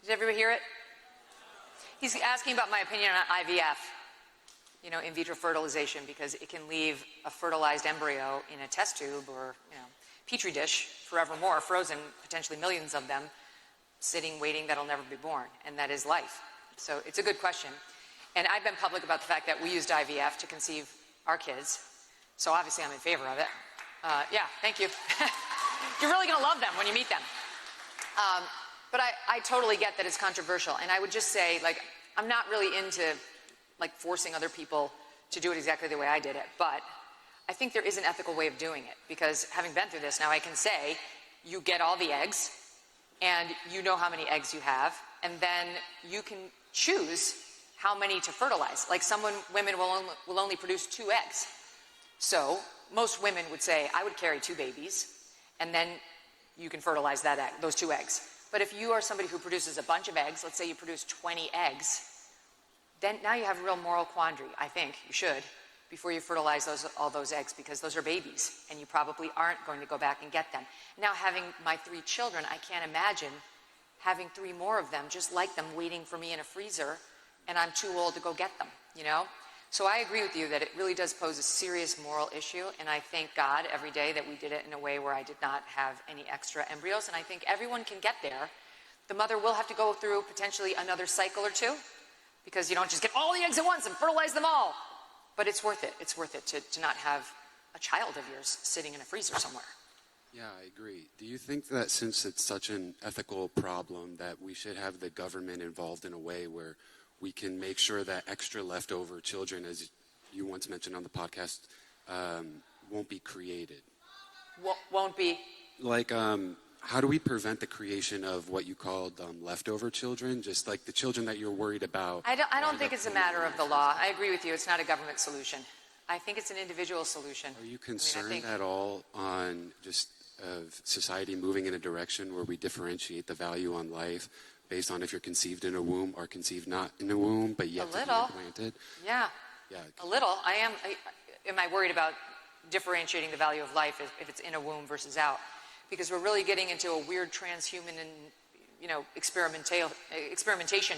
Did everybody hear it? He's asking about my opinion on IVF, in vitro fertilization, because it can leave a fertilized embryo in a test tube or, petri dish forevermore, frozen, potentially millions of them, sitting, waiting, that'll never be born, and that is life. So it's a good question. And I've been public about the fact that we used IVF to conceive our kids, so obviously I'm in favor of it. Yeah, thank you. You're really going to love them when you meet them. But I totally get that it's controversial, and I would just say, I'm not really into, forcing other people to do it exactly the way I did it, but I think there is an ethical way of doing it, because having been through this, now I can say, you get all the eggs, and you know how many eggs you have, and then you can choose how many to fertilize. Women will only produce 2 eggs. So most women would say, I would carry 2 babies, and then you can fertilize those 2 eggs. But if you are somebody who produces a bunch of eggs, let's say you produce 20 eggs, then now you have a real moral quandary, I think you should, before you fertilize all those eggs, because those are babies, and you probably aren't going to go back and get them. Now, having my 3 children, I can't imagine having 3 more of them, just like them, waiting for me in a freezer, and I'm too old to go get them, So I agree with you that it really does pose a serious moral issue, and I thank God every day that we did it in a way where I did not have any extra embryos, and I think everyone can get there. The mother will have to go through potentially another cycle or 2, because you don't just get all the eggs at once and fertilize them all. But it's worth it. It's worth it to not have a child of yours sitting in a freezer somewhere. Yeah, I agree. Do you think that since it's such an ethical problem that we should have the government involved in a way where we can make sure that extra leftover children, as you once mentioned on the podcast, won't be created? Won't be? How do we prevent the creation of what you called leftover children, just like the children that you're worried about? I don't think it's a matter of the law. I agree with you. It's not a government solution. I think it's an individual solution. Are you concerned at all on just society moving in a direction where we differentiate the value on life based on if you're conceived in a womb or conceived not in a womb, but yet to be implanted? Yeah, a little. Am I worried about differentiating the value of life if it's in a womb versus out? Because we're really getting into a weird transhuman and, experimentation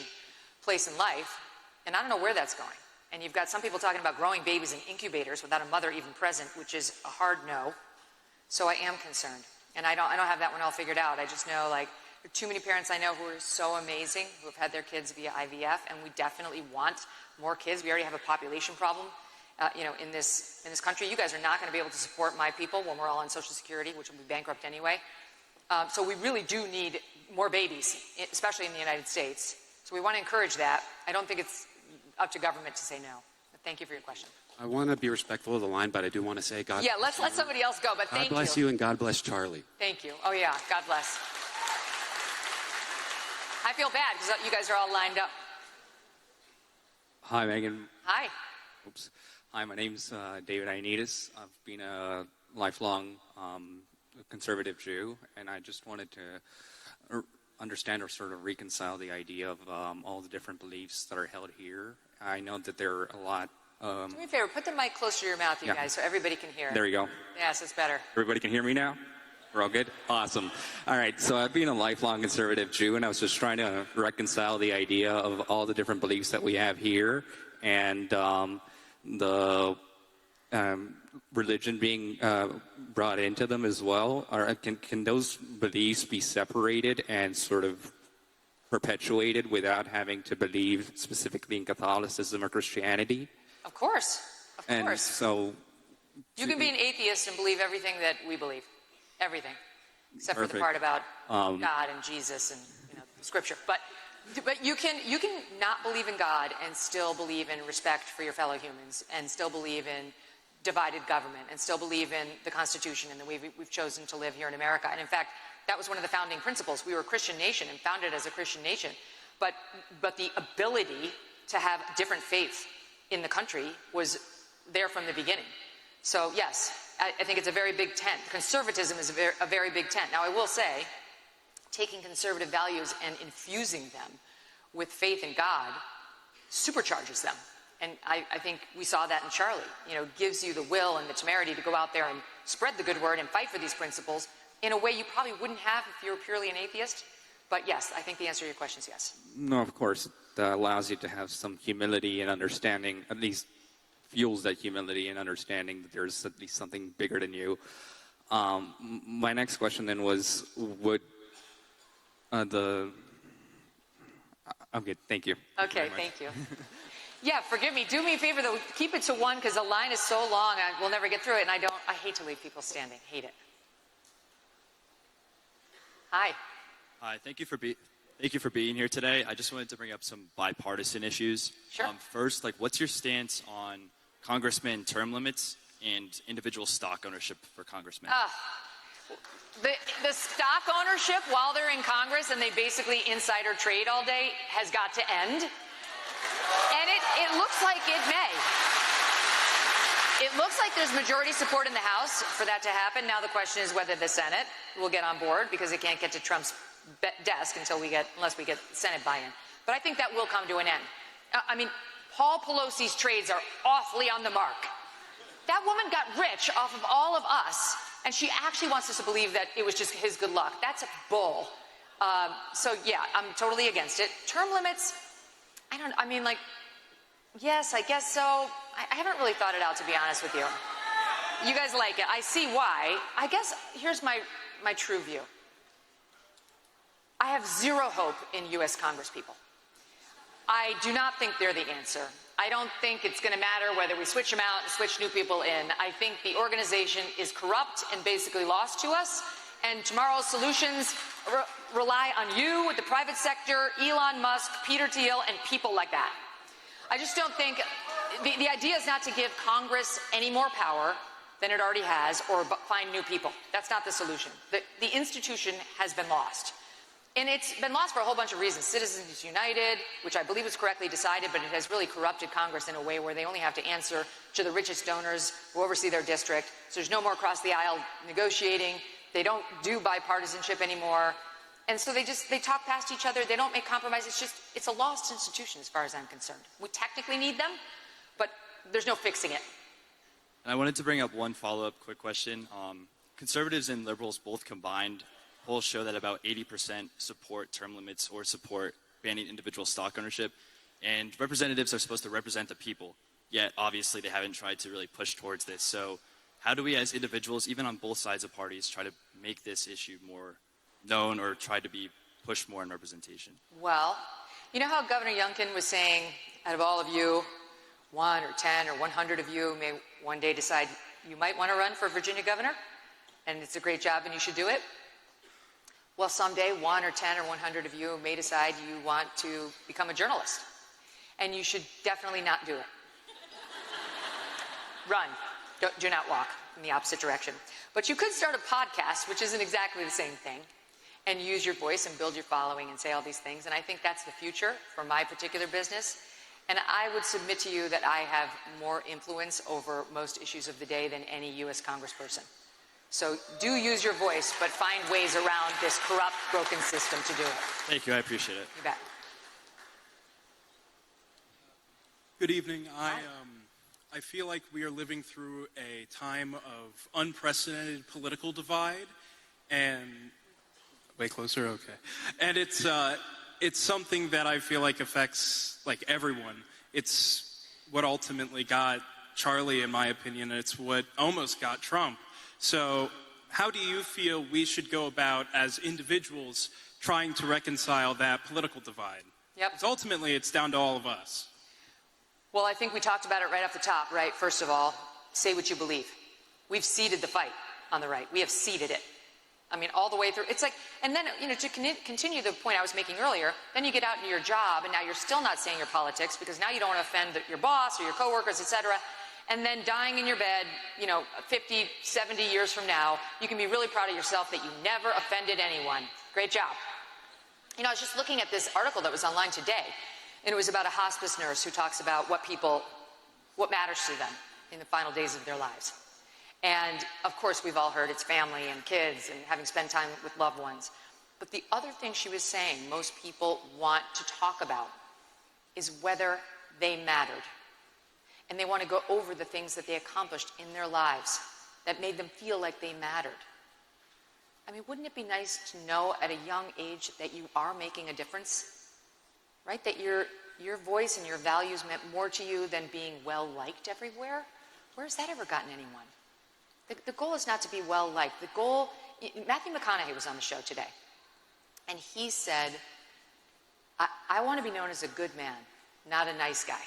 place in life, and I don't know where that's going. And you've got some people talking about growing babies in incubators without a mother even present, which is a hard no. So I am concerned, and I don't have that one all figured out. I just know, there are too many parents I know who are so amazing, who have had their kids via IVF, and we definitely want more kids. We already have a population problem. In this country. You guys are not going to be able to support my people when we're all on Social Security, which will be bankrupt anyway. So we really do need more babies, especially in the United States. So we want to encourage that. I don't think it's up to government to say no. But thank you for your question. I want to be respectful of the line, but I do want to say God bless you. Let's let somebody else go, but thank you. God bless you and God bless Charlie. Thank you. Oh, yeah, God bless. I feel bad because you guys are all lined up. Hi, Megan. Hi. Oops. Hi, my name's David Ioannidis. I've been a lifelong conservative Jew, and I just wanted to understand or sort of reconcile the idea of all the different beliefs that are held here. I know that there are a lot. Do me a favor, put the mic closer to your mouth, you guys, so everybody can hear it. There you go. Yes, it's better. Everybody can hear me now? We're all good? Awesome. All right, so I've been a lifelong conservative Jew, and I was just trying to reconcile the idea of all the different beliefs that we have here, and the religion being brought into them as well. Can those beliefs be separated and sort of perpetuated without having to believe specifically in Catholicism or Christianity? Of course. Of course. And so you can be an atheist and believe everything that we believe. Everything. Except Perfect. for the part about God and Jesus and Scripture. But you can not believe in God and still believe in respect for your fellow humans, and still believe in divided government, and still believe in the Constitution and the way we've chosen to live here in America. And in fact, that was one of the founding principles. We were a Christian nation and founded as a Christian nation. But the ability to have different faiths in the country was there from the beginning. So yes, I think it's a very big tent. Conservatism is a very big tent. Now I will say, taking conservative values and infusing them with faith in God supercharges them. And I think we saw that in Charlie. Gives you the will and the temerity to go out there and spread the good word and fight for these principles in a way you probably wouldn't have if you were purely an atheist. But yes, I think the answer to your question is yes. No, of course, that allows you to have some humility and understanding, at least fuels that humility and understanding that there's at least something bigger than you. My next question then was, would I'm good, thank you. Okay, thank you. Yeah, forgive me. Do me a favor, though. Keep it to one, because the line is so long, we'll never get through it, and I hate to leave people standing. Hate it. Hi. Hi, thank you for being here today. I just wanted to bring up some bipartisan issues. Sure. First, what's your stance on congressman term limits and individual stock ownership for congressmen? The stock ownership while they're in Congress and they basically insider trade all day has got to end. And it looks like it may. It looks like there's majority support in the House for that to happen. Now the question is whether the Senate will get on board, because it can't get to Trump's desk unless we get Senate buy-in. But I think that will come to an end. I mean, Paul Pelosi's trades are awfully on the mark. That woman got rich off of all of us, and she actually wants us to believe that it was just his good luck. That's a bull. So yeah, I'm totally against it. Term limits, yes, I guess so. I haven't really thought it out, to be honest with you. You guys like it. I see why. I guess here's my true view. I have zero hope in U.S. Congresspeople. I do not think they're the answer. I don't think it's going to matter whether we switch them out and switch new people in. I think the organization is corrupt and basically lost to us, and tomorrow's solutions rely on you, the private sector, Elon Musk, Peter Thiel, and people like that. I just don't think the idea is not to give Congress any more power than it already has, or find new people. That's not the solution. The institution has been lost. And it's been lost for a whole bunch of reasons. Citizens United, which I believe was correctly decided, but it has really corrupted Congress in a way where they only have to answer to the richest donors who oversee their district. So there's no more cross-the-aisle negotiating. They don't do bipartisanship anymore. And so they talk past each other. They don't make compromises. It's a lost institution as far as I'm concerned. We technically need them, but there's no fixing it. And I wanted to bring up one follow-up quick question. Conservatives and liberals both combined, polls show that about 80% support term limits or support banning individual stock ownership. And representatives are supposed to represent the people, yet obviously they haven't tried to really push towards this. So how do we as individuals, even on both sides of parties, try to make this issue more known or try to be pushed more in representation? Well, you know how Governor Youngkin was saying, out of all of you, 1 or 10 or 100 of you may one day decide you might want to run for Virginia governor, and it's a great job and you should do it? Well, someday 1 or 10 or 100 of you may decide you want to become a journalist, and you should definitely not do it. Run. Do not walk in the opposite direction. But you could start a podcast, which isn't exactly the same thing, and use your voice and build your following and say all these things. And I think that's the future for my particular business. And I would submit to you that I have more influence over most issues of the day than any U.S. congressperson. So do use your voice, but find ways around this corrupt, broken system to do it. Thank you. I appreciate it. You bet. Good evening. I feel like we are living through a time of unprecedented political divide, and way closer, okay. And it's something that I feel like affects everyone. It's what ultimately got Charlie, in my opinion, and it's what almost got Trump. So how do you feel we should go about as individuals trying to reconcile that political divide? Yep. Because ultimately it's down to all of us. Well, I think we talked about it right off the top, right? First of all, say what you believe. We've seeded the fight on the right. We have seeded it. I mean, all the way through. It's like, and then, to continue the point I was making earlier, then you get out into your job, and now you're still not saying your politics, because now you don't want to offend your boss or your coworkers, etc. And then dying in your bed, 50, 70 years from now, you can be really proud of yourself that you never offended anyone. Great job. I was just looking at this article that was online today, and it was about a hospice nurse who talks about what matters to them in the final days of their lives. And of course, we've all heard it's family and kids and having spent time with loved ones. But the other thing she was saying most people want to talk about is whether they mattered. And they want to go over the things that they accomplished in their lives that made them feel like they mattered. I mean, wouldn't it be nice to know at a young age that you are making a difference, right? That your voice and your values meant more to you than being well-liked everywhere? Where has that ever gotten anyone? The goal is not to be well-liked. The goal, Matthew McConaughey was on the show today, and he said, I want to be known as a good man, not a nice guy.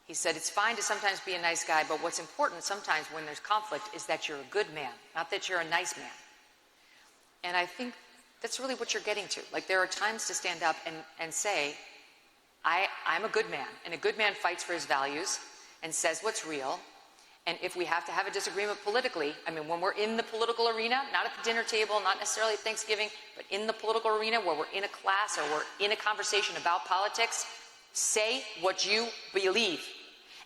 He said, it's fine to sometimes be a nice guy, but what's important sometimes when there's conflict is that you're a good man, not that you're a nice man. And I think that's really what you're getting to. Like, there are times to stand up and say, I'm a good man, and a good man fights for his values and says what's real. And if we have to have a disagreement politically, I mean, when we're in the political arena, not at the dinner table, not necessarily at Thanksgiving, but in the political arena where we're in a class or we're in a conversation about politics, say what you believe.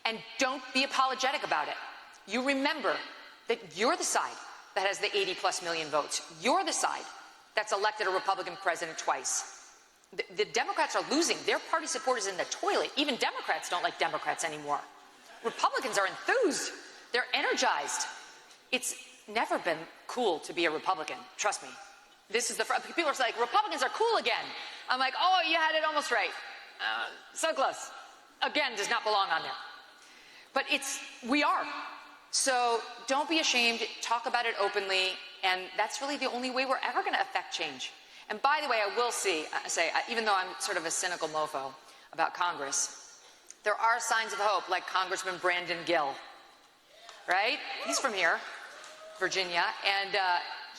And don't be apologetic about it. You remember that you're the side that has the 80+ million votes. You're the side that's elected a Republican president twice. The Democrats are losing. Their party support is in the toilet. Even Democrats don't like Democrats anymore. Republicans are enthused. They're energized. It's never been cool to be a Republican. Trust me. This is people are like, Republicans are cool again. I'm like, oh, you had it almost right. So close. Again, does not belong on there. But we are. So don't be ashamed. Talk about it openly. And that's really the only way we're ever going to affect change. And by the way, I will say, even though I'm sort of a cynical mofo about Congress, there are signs of hope, like Congressman Brandon Gill, right? He's from here, Virginia, and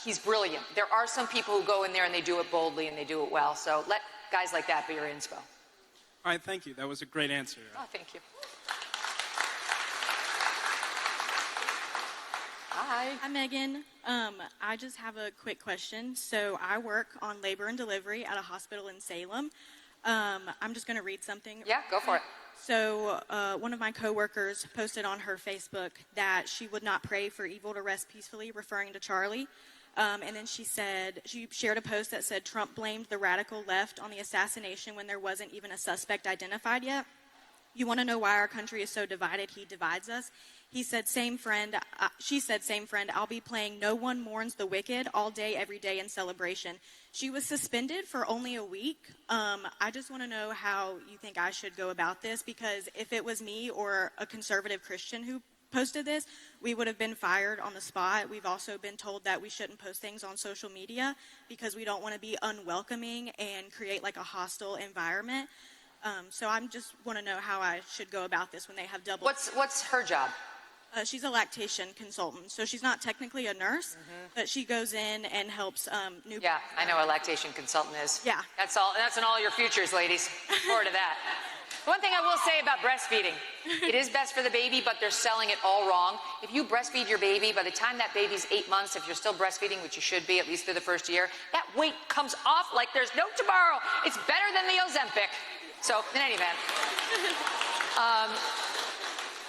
he's brilliant. There are some people who go in there and they do it boldly and they do it well. So let guys like that be your inspo. All right, thank you. That was a great answer. Oh, thank you. Hi. Hi, Megan. I just have a quick question. So I work on labor and delivery at a hospital in Salem. I'm just going to read something. Yeah, go for it. So one of my coworkers posted on her Facebook that she would not pray for evil to rest peacefully, referring to Charlie. And then she shared a post that said Trump blamed the radical left on the assassination when there wasn't even a suspect identified yet. You want to know why our country is so divided? He divides us. He said, same friend. She said, same friend. I'll be playing No One Mourns the Wicked all day, every day in celebration. She was suspended for only a week. I just want to know how you think I should go about this, because if it was me or a conservative Christian who posted this, we would have been fired on the spot. We've also been told that we shouldn't post things on social media because we don't want to be unwelcoming and create like a hostile environment. So I just want to know how I should go about this when they have double. What's her job? She's a lactation consultant, so she's not technically a nurse, but she goes in and helps new. Yeah, I know what a lactation consultant is. Yeah. That's all. That's in all your futures, ladies. Look forward to that. One thing I will say about breastfeeding, it is best for the baby, but they're selling it all wrong. If you breastfeed your baby, by the time that baby's 8 months, if you're still breastfeeding, which you should be, at least through the first year, that weight comes off like there's no tomorrow. It's better than the Ozempic. So, in any event,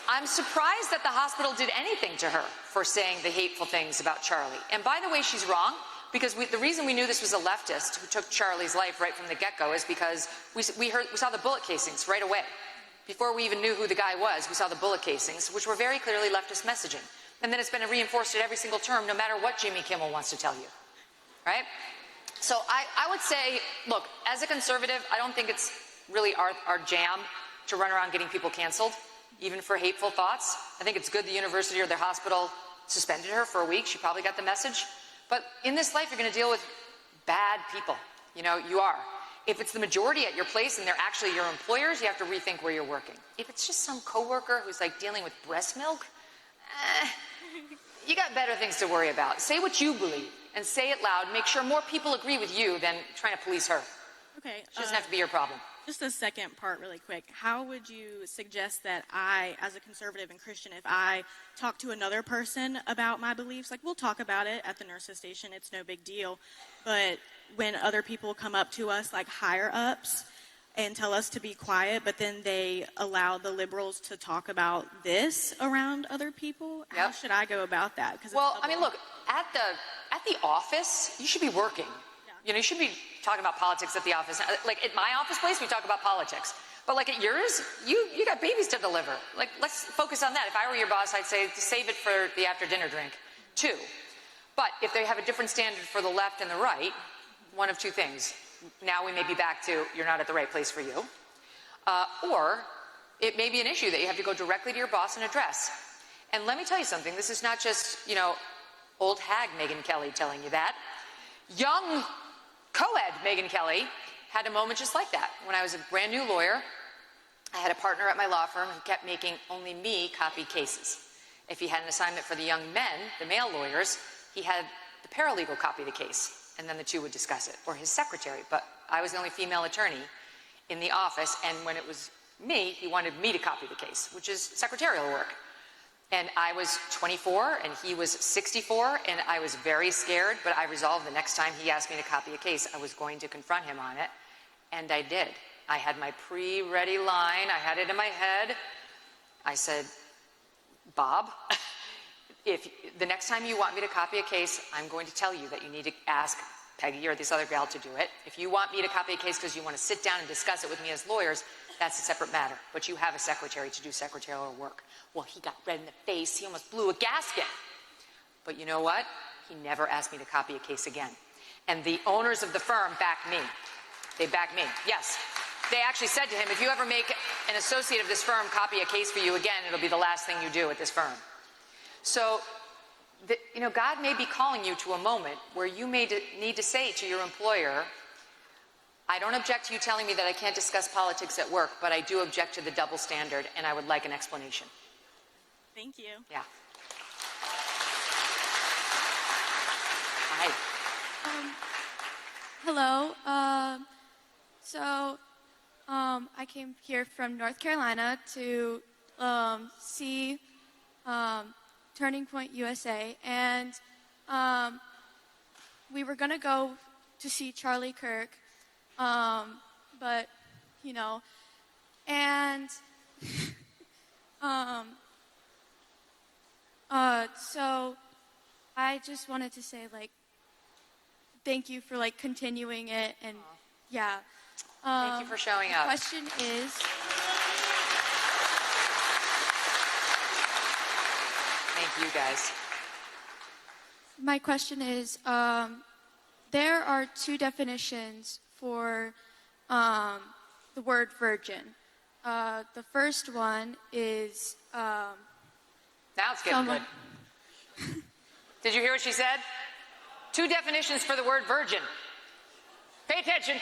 I'm surprised that the hospital did anything to her for saying the hateful things about Charlie. And by the way, she's wrong, because the reason we knew this was a leftist who took Charlie's life right from the get-go is because we saw the bullet casings right away. Before we even knew who the guy was, we saw the bullet casings, which were very clearly leftist messaging. And then it's been reinforced at every single term, no matter what Jimmy Kimmel wants to tell you, right? So I would say, look, as a conservative, I don't think it's really our jam to run around getting people canceled, even for hateful thoughts. I think it's good the university or the hospital suspended her for a week. She probably got the message. But in this life, you're going to deal with bad people. You know, you are. If it's the majority at your place and they're actually your employers, you have to rethink where you're working. If it's just some coworker who's like dealing with breast milk, you got better things to worry about. Say what you believe and say it loud. Make sure more people agree with you than trying to police her. Okay. She doesn't have to be your problem. Just the second part really quick. How would you suggest that I, as a conservative and Christian, if I talk to another person about my beliefs, like we'll talk about it at the nurse's station, it's no big deal, but when other people come up to us, like higher ups, and tell us to be quiet, but then they allow the liberals to talk about this around other people, how should I go about that? Well, I mean, look, at the office, you should be working. You know, you should be talking about politics at the office. Like at my office place, we talk about politics. But like at yours, you got babies to deliver. Like, let's focus on that. If I were your boss, I'd say save it for the after dinner drink. 2, But if they have a different standard for the left and the right, one of two things. Now we may be back to you're not at the right place for you. Or it may be an issue that you have to go directly to your boss and address. And let me tell you something. This is not just, old hag Megyn Kelly telling you that. Young co-ed Megyn Kelly had a moment just like that. When I was a brand new lawyer, I had a partner at my law firm who kept making only me copy cases. If he had an assignment for the young men, the male lawyers, he had the paralegal copy the case, and then the two would discuss it, or his secretary. But I was the only female attorney in the office, and when it was me, he wanted me to copy the case, which is secretarial work. And I was 24, and he was 64, and I was very scared, but I resolved the next time he asked me to copy a case, I was going to confront him on it, and I did. I had my pre-ready line. I had it in my head. I said, Bob, if the next time you want me to copy a case, I'm going to tell you that you need to ask Peggy or this other gal to do it. If you want me to copy a case because you want to sit down and discuss it with me as lawyers, that's a separate matter. But you have a secretary to do secretarial work. Well, he got red in the face. He almost blew a gasket. But you know what? He never asked me to copy a case again. And the owners of the firm backed me. They backed me. Yes. They actually said to him, if you ever make an associate of this firm copy a case for you again, it'll be the last thing you do at this firm. So, God may be calling you to a moment where you may need to say to your employer, I don't object to you telling me that I can't discuss politics at work, but I do object to the double standard, and I would like an explanation. Thank you. Yeah. Hi. Hello. I came here from North Carolina to see Turning Point USA, and we were gonna go to see Charlie Kirk, but and so I just wanted to say thank you for continuing it, and yeah. Thank you for showing up. The question is, thank you guys. my question is, there are two definitions for the word virgin. The first one is Now it's getting someone. good. Did you hear what she said? Two definitions for the word virgin. Pay attention.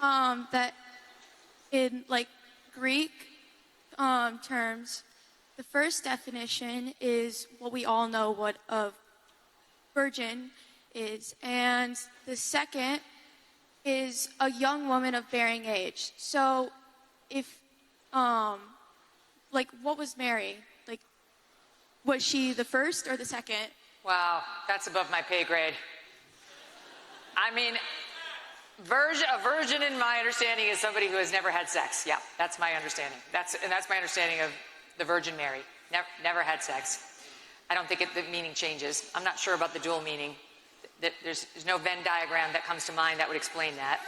That in Greek terms, the first definition is what we all know what a virgin is, and the second is a young woman of bearing age. So if what was Mary? Was she the first or the second? Wow, that's above my pay grade. I mean, a virgin in my understanding is somebody who has never had sex. Yeah, that's my understanding. That's my understanding of the Virgin Mary. Never had sex. I don't think the meaning changes. I'm not sure about the dual meaning. There's no Venn diagram that comes to mind that would explain that.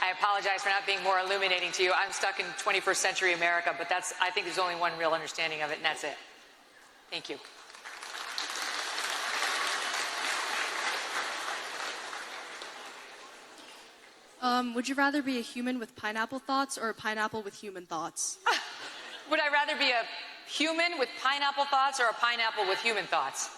I apologize for not being more illuminating to you. I'm stuck in 21st century America, but I think there's only one real understanding of it, and that's it. Thank you. Would you rather be a human with pineapple thoughts or a pineapple with human thoughts? Would I rather be a human with pineapple thoughts or a pineapple with human thoughts?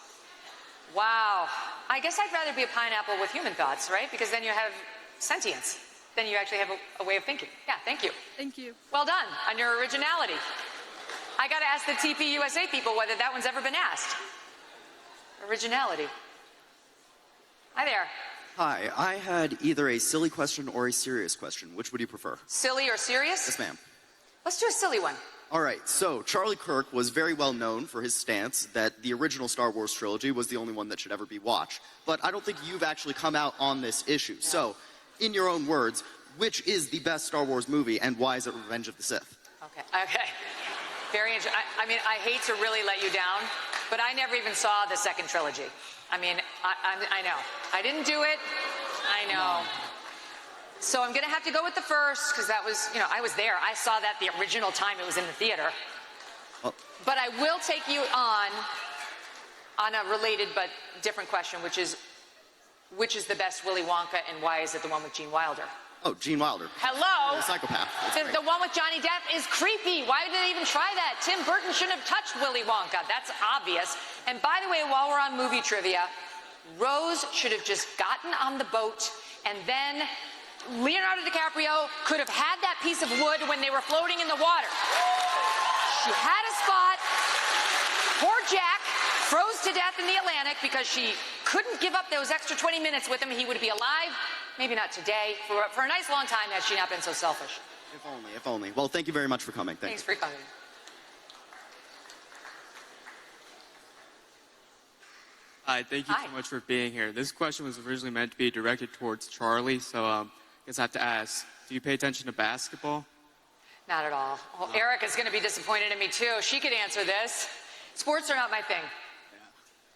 Wow. I guess I'd rather be a pineapple with human thoughts, right? Because then you have sentience. Then you actually have a way of thinking. Yeah, thank you. Thank you. Well done on your originality. I got to ask the TP USA people whether that one's ever been asked. Originality. Hi there. Hi, I had either a silly question or a serious question. Which would you prefer? Silly or serious? Yes, ma'am. Let's do a silly one. All right, so Charlie Kirk was very well known for his stance that the original Star Wars trilogy was the only one that should ever be watched. But I don't think you've actually come out on this issue. Yeah. So, in your own words, which is the best Star Wars movie and why is it Revenge of the Sith? Okay. Very interesting. I mean, I hate to really let you down, but I never even saw the second trilogy. I mean, I know. I didn't do it. I know. So I'm going to have to go with the first because that was, I was there. I saw that the original time it was in the theater. Well, but I will take you on On a related but different question, which is the best Willy Wonka and why is it the one with Gene Wilder? Oh, Gene Wilder. Hello? The psychopath. That's The one with Johnny Depp is creepy. Why did they even try that? Tim Burton shouldn't have touched Willy Wonka. That's obvious. And by the way, while we're on movie trivia, Rose should have just gotten on the boat, and then Leonardo DiCaprio could have had that piece of wood when they were floating in the water. She had a spot. Poor Jack froze to death in the Atlantic because she couldn't give up those extra 20 minutes with him. He would be alive, maybe not today, for a nice long time had she not been so selfish. If only, if only. Well, thank you very much for coming. Thanks for coming. Hi, thank you so much for being here. This question was originally meant to be directed towards Charlie, so I guess I have to ask, do you pay attention to basketball? Not at all. Well, Erica's going to be disappointed in me, too. She could answer this. Sports are not my thing.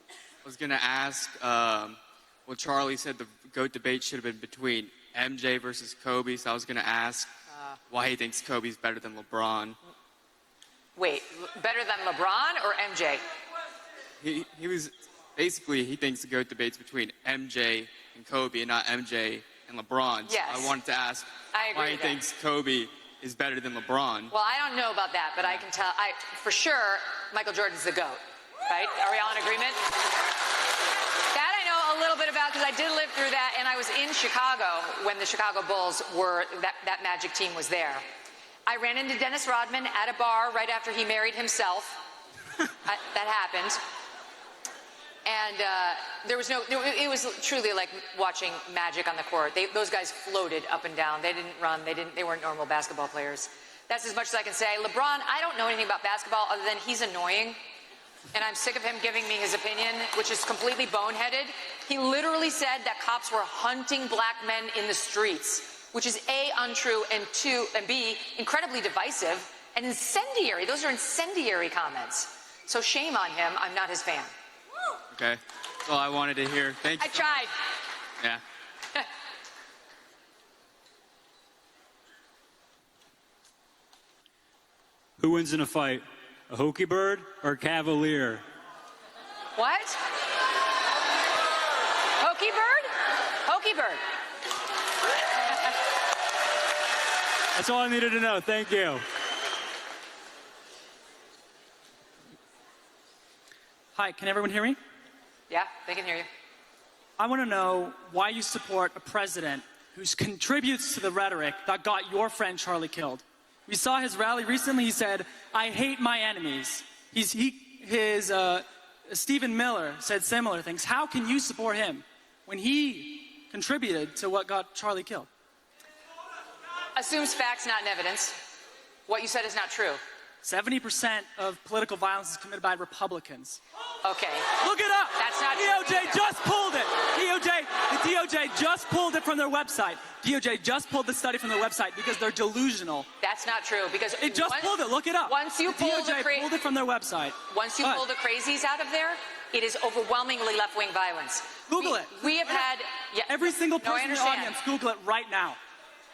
I was going to ask, well, Charlie said the GOAT debate should have been between MJ versus Kobe, so I was going to ask why he thinks Kobe's better than LeBron. Wait, better than LeBron or MJ? He was, basically, he thinks the GOAT debate's between MJ and Kobe and not MJ and LeBron. Yes. So I wanted to ask I agree why he with that. thinks Kobe is better than LeBron. Well, I don't know about that, but I can tell, for sure, Michael Jordan's the GOAT, right? Are we all in agreement? That I know a little bit about because I did live through that, and I was in Chicago when the Chicago Bulls were, that Magic team was there. I ran into Dennis Rodman at a bar right after he married himself. That happened. And there was no, it was truly like watching magic on the court. Those guys floated up and down. They didn't run. They weren't normal basketball players. That's as much as I can say. LeBron, I don't know anything about basketball other than he's annoying. And I'm sick of him giving me his opinion, which is completely boneheaded. He literally said that cops were hunting black men in the streets, which is A, untrue, and B, incredibly divisive and incendiary. Those are incendiary comments. So shame on him. I'm not his fan. Okay, that's all I wanted to hear. Thank you. I tried. Yeah. Who wins in a fight, a hokey bird or a cavalier? What? Hokey bird? Hokey bird. That's all I needed to know. Thank you. Hi, can everyone hear me? Yeah, they can hear you. I want to know why you support a president who contributes to the rhetoric that got your friend Charlie killed. We saw his rally recently. He said, "I hate my enemies." Stephen Miller said similar things. How can you support him when he contributed to what got Charlie killed? Assumes facts, not evidence. What you said is not true. 70% of political violence is committed by Republicans. Okay. Look it up. That's not true. DOJ just pulled it. The DOJ just pulled it from their website. DOJ just pulled the study from their website because they're delusional. That's not true because it just pulled it. Look it up. Once you pull DOJ pulled it from their website. Once you pull the crazies out of there, it is overwhelmingly left-wing violence. Google it. We have had every single person in the understand. audience. Google it right now.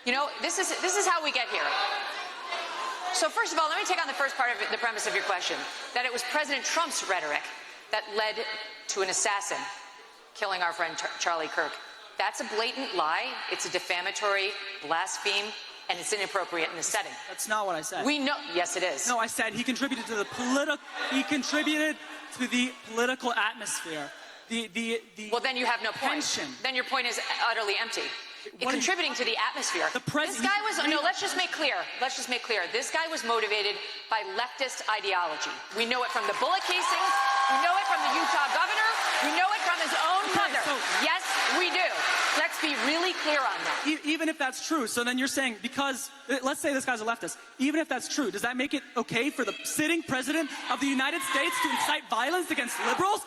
You know, this is how we get here. So first of all, let me take on the first part of the premise of your question, that it was President Trump's rhetoric that led to an assassin killing our friend Charlie Kirk. That's a blatant lie. It's a defamatory blaspheme, and it's inappropriate in the setting. That's not what I said. We know. Yes, it is. No, I said he contributed to the political atmosphere. Well, then you have no point. Tension. Then your point is utterly empty. Contributing to the atmosphere. This guy was, let's just make clear. This guy was motivated by leftist ideology. We know it from the bullet casings. We know it from the Utah governor. We know it from his own mother. Yes, we do. Let's be really clear on that. Even if that's true, so then you're saying because, let's say this guy's a leftist, even if that's true, does that make it okay for the sitting president of the United States to incite violence against liberals?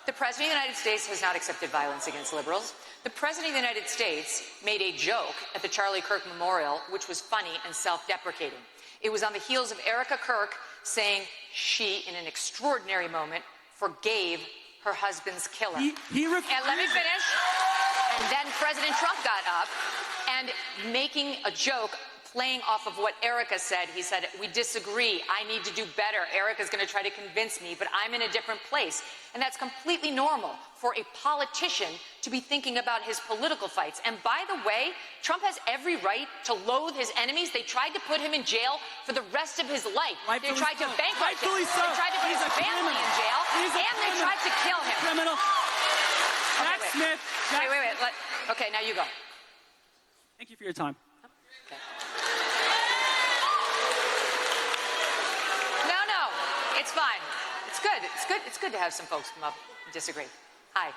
The President of the United States has not accepted violence against liberals. The President of the United States made a joke at the Charlie Kirk Memorial, which was funny and self-deprecating. It was on the heels of Erica Kirk saying she, in an extraordinary moment, forgave her husband's killer. And let me finish. And then President Trump got up and making a joke playing off of what Erica said. He said, we disagree. I need to do better. Erica's going to try to convince me, but I'm in a different place. And that's completely normal for a politician to be thinking about his political fights. And by the way, Trump has every right to loathe his enemies. They tried to put him in jail for the rest of his life. They tried to bankrupt him. They tried to put his family in jail. And they tried to kill him. Criminal. Jack Smith. Wait. Okay, now you go. Thank you for your time. Okay. No, it's fine. It's good. It's good to have some folks come up and disagree. Hi. I'm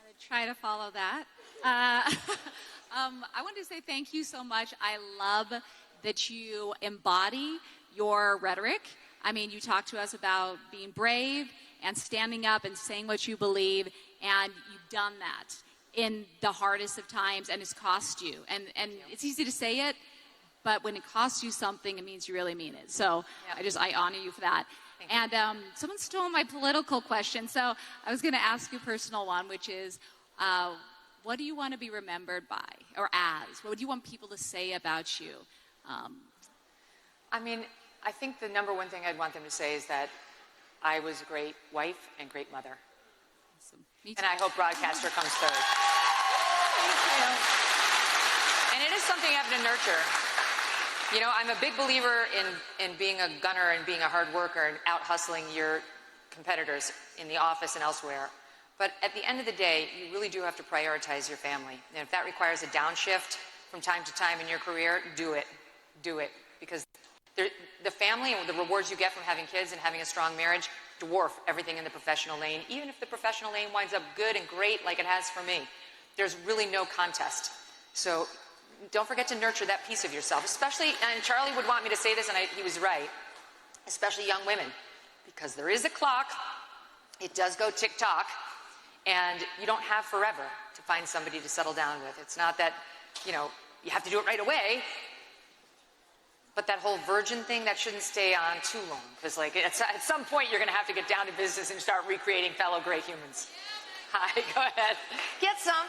going to try to follow that. I wanted to say thank you so much. I love that you embody your rhetoric. I mean, you talk to us about being brave and standing up and saying what you believe, and you've done that in the hardest of times, and it's cost you. And it's easy to say it, but when it costs you something, it means you really mean it. So I honor you for that. And someone stole my political question, so I was going to ask you a personal one, which is, what do you want to be remembered by, or as? What do you want people to say about you? I mean, I think the number one thing I'd want them to say is that I was a great wife and great mother. Awesome. And I hope broadcaster comes third. Thank you. And it is something you have to nurture. You know, I'm a big believer in being a gunner and being a hard worker and out hustling your competitors in the office and elsewhere. But at the end of the day, you really do have to prioritize your family. And if that requires a downshift from time to time in your career, do it. Do it. Because the family and the rewards you get from having kids and having a strong marriage dwarf everything in the professional lane, even if the professional lane winds up good and great like it has for me. There's really no contest. So don't forget to nurture that piece of yourself, especially, and Charlie would want me to say this, and he was right, especially young women, because there is a clock, it does go tick-tock, and you don't have forever to find somebody to settle down with. It's not that, you know, you have to do it right away, but that whole virgin thing, that shouldn't stay on too long, because like at some point you're going to have to get down to business and start recreating fellow gray humans. Hi, go ahead. Get some.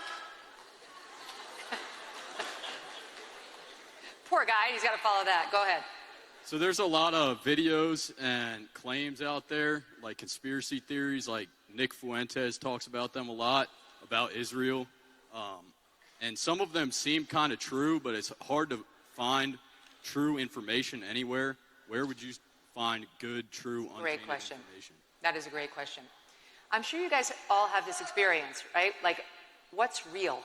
Poor guy, he's got to follow that. Go ahead. So there's a lot of videos and claims out there, like conspiracy theories, like Nick Fuentes talks about them a lot, about Israel. And some of them seem kind of true, but it's hard to find true information anywhere. Where would you find good, true, untainted information? That is a great question. I'm sure you guys all have this experience, right? Like, what's real?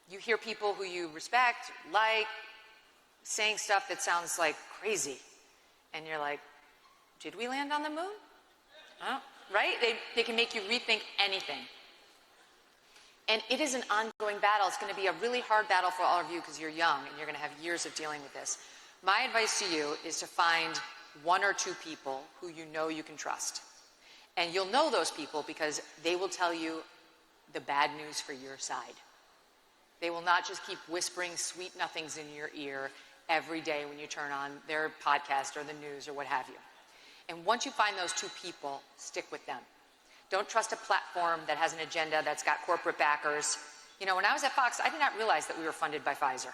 You hear people who you respect, like, saying stuff that sounds like crazy. And you're like, did we land on the moon? Oh, right? They can make you rethink anything. And it is an ongoing battle. It's going to be a really hard battle for all of you because you're young and you're going to have years of dealing with this. My advice to you is to find one or two people who you know you can trust. And you'll know those people because they will tell you the bad news for your side. They will not just keep whispering sweet nothings in your ear every day when you turn on their podcast or the news or what have you. And once you find those two people, stick with them. Don't trust a platform that has an agenda that's got corporate backers. You know, when I was at Fox, I did not realize that we were funded by Pfizer.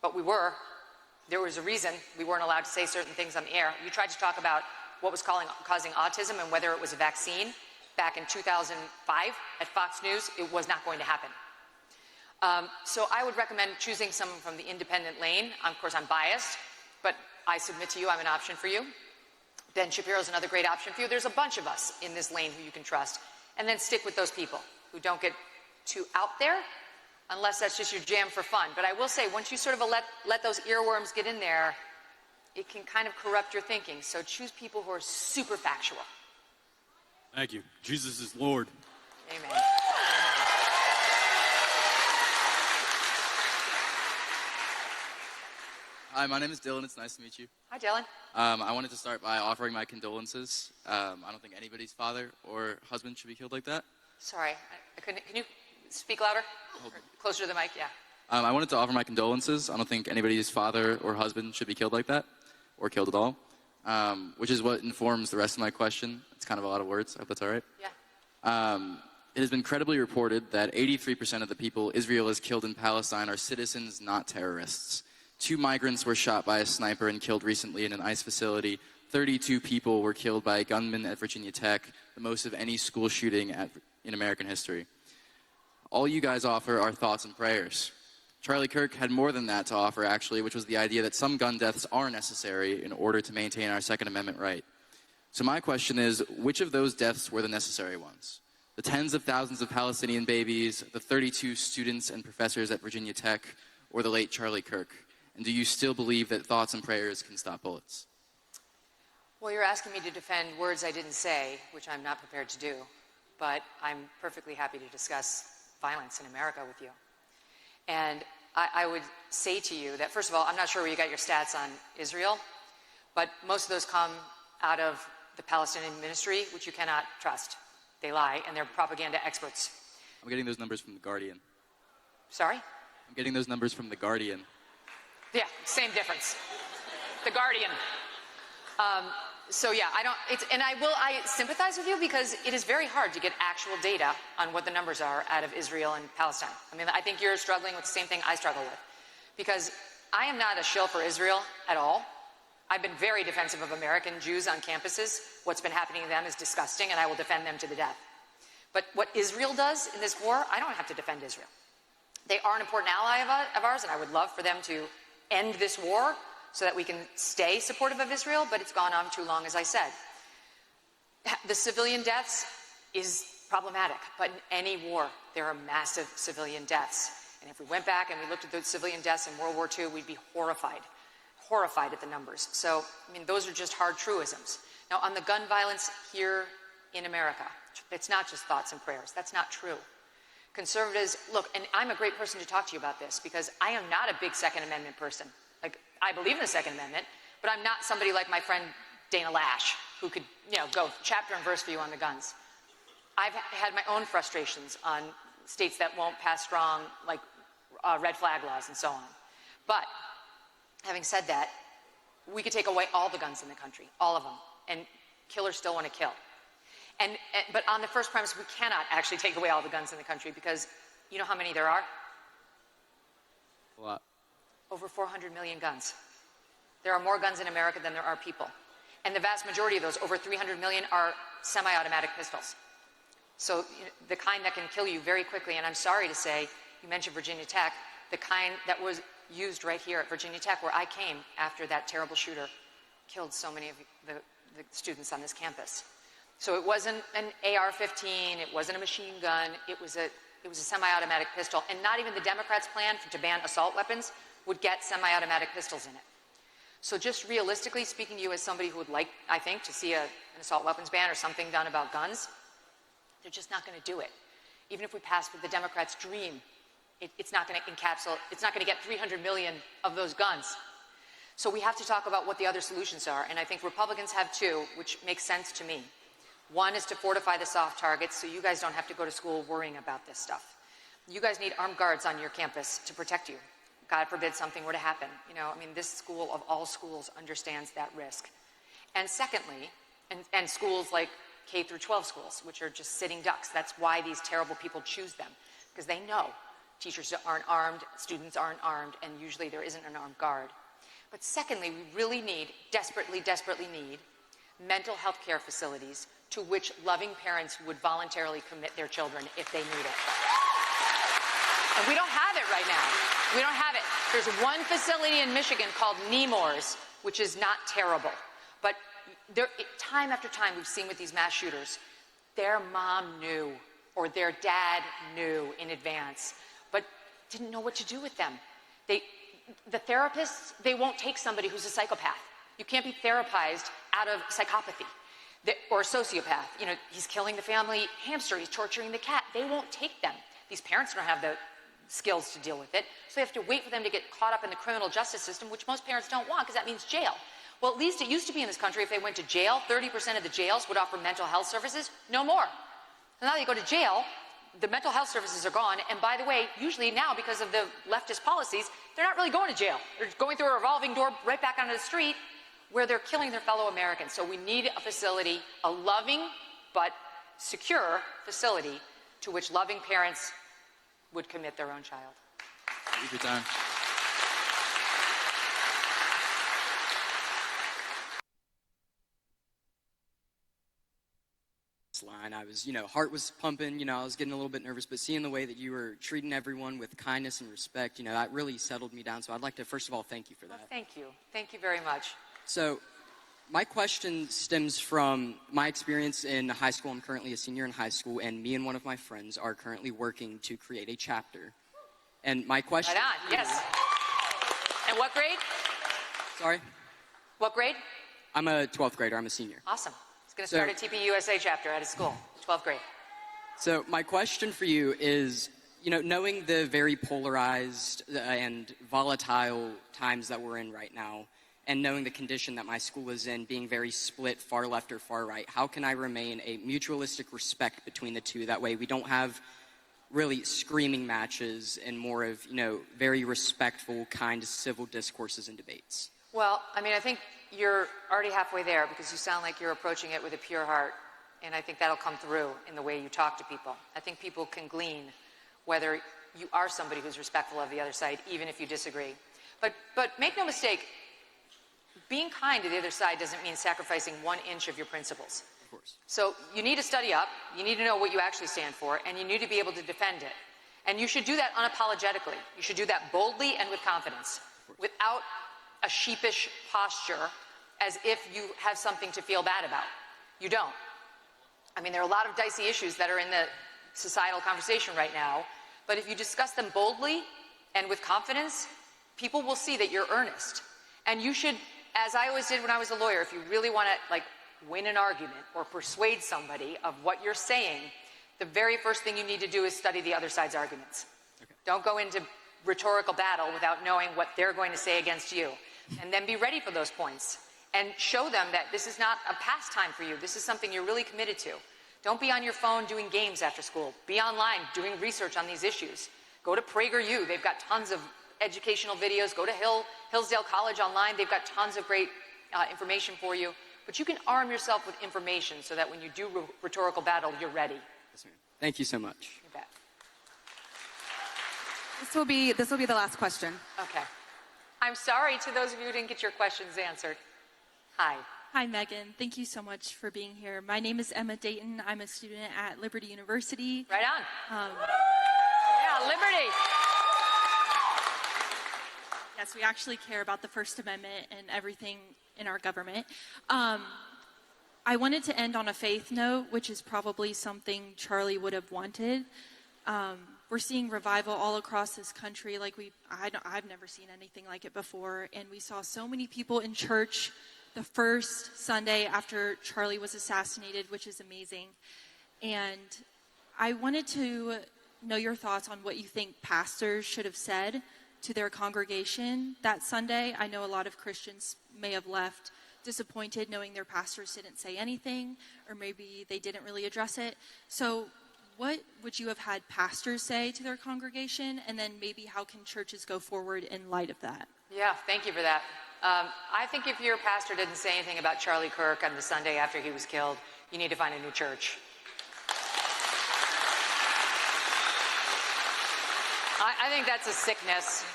But we were. There was a reason we weren't allowed to say certain things on the air. You tried to talk about what was causing autism and whether it was a vaccine back in 2005 at Fox News. It was not going to happen. So I would recommend choosing someone from the independent lane. Of course, I'm biased, but I submit to you I'm an option for you. Ben Shapiro's another great option for you. There's a bunch of us in this lane who you can trust. And then stick with those people who don't get too out there, unless that's just your jam for fun. But I will say, once you sort of let those earworms get in there, it can kind of corrupt your thinking. So choose people who are super factual. Thank you. Jesus is Lord. Amen. Hi, my name is Dylan. It's nice to meet you. Hi, Dylan. I wanted to start by offering my condolences. I don't think anybody's father or husband should be killed like that. Sorry, I couldn't. Can you speak louder? Closer to the mic, yeah. I wanted to offer my condolences. I don't think anybody's father or husband should be killed like that, or killed at all, which is what informs the rest of my question. It's kind of a lot of words. I hope that's all right. Yeah. It has been credibly reported that 83% of the people Israel has killed in Palestine are citizens, not terrorists. 2 migrants were shot by a sniper and killed recently in an ICE facility. 32 people were killed by a gunman at Virginia Tech, the most of any school shooting in American history. All you guys offer are thoughts and prayers. Charlie Kirk had more than that to offer, actually, which was the idea that some gun deaths are necessary in order to maintain our Second Amendment right. So my question is, which of those deaths were the necessary ones? The tens of thousands of Palestinian babies, the 32 students and professors at Virginia Tech, or the late Charlie Kirk? And do you still believe that thoughts and prayers can stop bullets? Well, you're asking me to defend words I didn't say, which I'm not prepared to do, but I'm perfectly happy to discuss violence in America with you. And I would say to you that, first of all, I'm not sure where you got your stats on Israel, but most of those come out of the Palestinian ministry, which you cannot trust. They lie, and they're propaganda experts. I'm getting those numbers from The Guardian. Sorry? I'm getting those numbers from The Guardian. Yeah, same difference. The Guardian. So yeah, I sympathize with you because it is very hard to get actual data on what the numbers are out of Israel and Palestine. I mean, I think you're struggling with the same thing I struggle with, because I am not a shill for Israel at all. I've been very defensive of American Jews on campuses. What's been happening to them is disgusting, and I will defend them to the death. But what Israel does in this war, I don't have to defend Israel. They are an important ally of ours, and I would love for them to end this war so that we can stay supportive of Israel, but it's gone on too long, as I said. The civilian deaths is problematic, but in any war, there are massive civilian deaths. And if we went back and we looked at the civilian deaths in World War II, we'd be horrified at the numbers. So, I mean, those are just hard truisms. Now, on the gun violence here in America, it's not just thoughts and prayers. That's not true. Conservatives, look, and I'm a great person to talk to you about this because I am not a big Second Amendment person. Like, I believe in the Second Amendment, but I'm not somebody like my friend Dana Lash, who could, go chapter and verse for you on the guns. I've had my own frustrations on states that won't pass strong, like, red flag laws and so on. But having said that, we could take away all the guns in the country, all of them, and killers still want to kill. But on the first premise, we cannot actually take away all the guns in the country because you know how many there are? A lot. Over 400 million guns. There are more guns in America than there are people. And the vast majority of those, over 300 million, are semi-automatic pistols. So the kind that can kill you very quickly. And I'm sorry to say, you mentioned Virginia Tech, the kind that was used right here at Virginia Tech, where I came after that terrible shooter killed so many of the students on this campus. So it wasn't an AR-15, it wasn't a machine gun, it was a semi-automatic pistol. And not even the Democrats' plan to ban assault weapons would get semi-automatic pistols in it. So just realistically speaking to you as somebody who would like, I think, to see an assault weapons ban or something done about guns, they're just not going to do it. Even if we pass with the Democrats' dream, it's not going to encapsulate, it's not going to get 300 million of those guns. So we have to talk about what the other solutions are, and I think Republicans have two, which makes sense to me. One is to fortify the soft targets so you guys don't have to go to school worrying about this stuff. You guys need armed guards on your campus to protect you. God forbid something were to happen. This school of all schools understands that risk. And secondly, and schools like K through 12 schools, which are just sitting ducks. That's why these terrible people choose them, because they know teachers aren't armed, students aren't armed, and usually there isn't an armed guard. But secondly, we really need, desperately need, mental health care facilities to which loving parents would voluntarily commit their children if they need it. And we don't have it right now. We don't have it. There's one facility in Michigan called Nemours, which is not terrible. But time after time we've seen with these mass shooters, their mom knew or their dad knew in advance, but didn't know what to do with them. The therapists, they won't take somebody who's a psychopath. You can't be therapized out of psychopathy. Or a sociopath. He's killing the family hamster, he's torturing the cat. They won't take them. These parents don't have the skills to deal with it, so they have to wait for them to get caught up in the criminal justice system, which most parents don't want because that means jail. Well, at least it used to be in this country, if they went to jail, 30% of the jails would offer mental health services. No more. So now they go to jail, the mental health services are gone, and by the way, usually now because of the leftist policies, they're not really going to jail. They're going through a revolving door right back onto the street where they're killing their fellow Americans. So we need a facility, a loving but secure facility to which loving parents would commit their own child. Thank you for your time. and I was, heart was pumping, I was getting a little bit nervous, but seeing the way that you were treating everyone with kindness and respect, that really settled me down. So I'd like to, first of all, thank you for that. Well, thank you. Thank you very much. So my question stems from my experience in high school. I'm currently a senior in high school, and me and one of my friends are currently working to create a chapter. And my question... Right on, yes. And what grade? Sorry? What grade? I'm a 12th grader. I'm a senior. Awesome. He's going to start a TPUSA chapter at his school, 12th grade. So my question for you is, knowing the very polarized and volatile times that we're in right now, and knowing the condition that my school is in, being very split, far left or far right, how can I remain a mutualistic respect between the two? That way we don't have really screaming matches and more of, very respectful, kind, civil discourses and debates. Well, I think you're already halfway there because you sound like you're approaching it with a pure heart, and I think that'll come through in the way you talk to people. I think people can glean whether you are somebody who's respectful of the other side, even if you disagree. But make no mistake, being kind to the other side doesn't mean sacrificing 1 inch of your principles. Of course. So you need to study up, you need to know what you actually stand for, and you need to be able to defend it. And you should do that unapologetically. You should do that boldly and with confidence, without a sheepish posture as if you have something to feel bad about. You don't. There are a lot of dicey issues that are in the societal conversation right now, but if you discuss them boldly and with confidence, people will see that you're earnest. And you should, as I always did when I was a lawyer, if you really want to win an argument or persuade somebody of what you're saying, the very first thing you need to do is study the other side's arguments. Okay. Don't go into rhetorical battle without knowing what they're going to say against you. And then be ready for those points and show them that this is not a pastime for you. This is something you're really committed to. Don't be on your phone doing games after school. Be online doing research on these issues. Go to PragerU. They've got tons of educational videos. Go to Hillsdale College online. They've got tons of great information for you. But you can arm yourself with information so that when you do rhetorical battle, you're ready. Yes, ma'am. Thank you so much. You bet. This will be the last question. Okay. I'm sorry to those of you who didn't get your questions answered. Hi. Hi, Megan. Thank you so much for being here. My name is Emma Dayton. I'm a student at Liberty University. Right on. Yeah, Liberty. Yes, we actually care about the First Amendment and everything in our government. I wanted to end on a faith note, which is probably something Charlie would have wanted. We're seeing revival all across this country I've never seen anything like it before. And we saw so many people in church the first Sunday after Charlie was assassinated, which is amazing. And I wanted to know your thoughts on what you think pastors should have said to their congregation that Sunday. I know a lot of Christians may have left disappointed knowing their pastors didn't say anything, or maybe they didn't really address it. So what would you have had pastors say to their congregation, and then maybe how can churches go forward in light of that? Yeah, thank you for that. I think if your pastor didn't say anything about Charlie Kirk on the Sunday after he was killed, you need to find a new church. I think that's a sickness.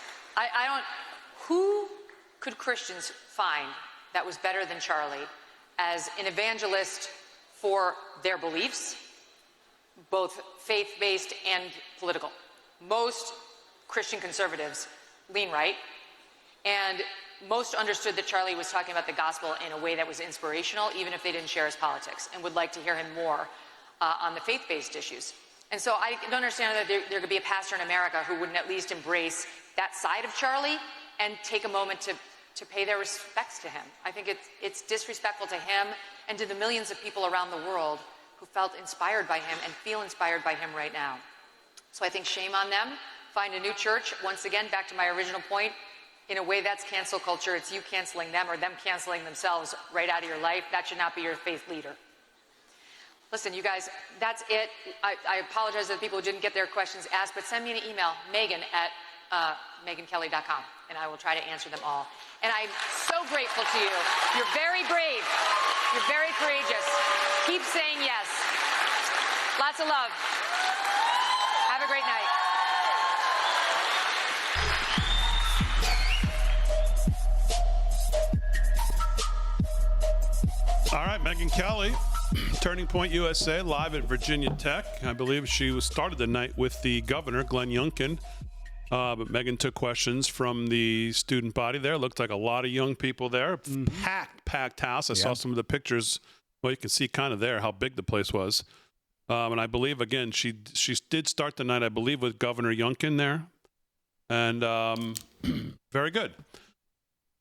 Who could Christians find that was better than Charlie as an evangelist for their beliefs, both faith-based and political? Most Christian conservatives lean right, and most understood that Charlie was talking about the gospel in a way that was inspirational, even if they didn't share his politics, and would like to hear him more on the faith-based issues. And so I don't understand that there could be a pastor in America who wouldn't at least embrace that side of Charlie and take a moment to pay their respects to him. I think it's disrespectful to him and to the millions of people around the world who felt inspired by him and feel inspired by him right now. So I think shame on them. Find a new church. Once again, back to my original point, in a way that's cancel culture. It's you canceling them or them canceling themselves right out of your life. That should not be your faith leader. Listen, you guys, that's it. I apologize to the people who didn't get their questions asked, but send me an email, megan@megankelly.com, and I will try to answer them all. And I'm so grateful to you. You're very brave. You're very courageous. Keep saying yes. Lots of love. Have a great night. All right, Megan Kelly. Turning Point USA live at Virginia Tech. I believe she started the night with the governor, Glenn Youngkin. But Megan took questions from the student body there. Looked like a lot of young people there. Packed house. I saw some of the pictures. Well, you can see kind of there how big the place was. And I believe, again, she did start the night, I believe, with Governor Youngkin there. And very good.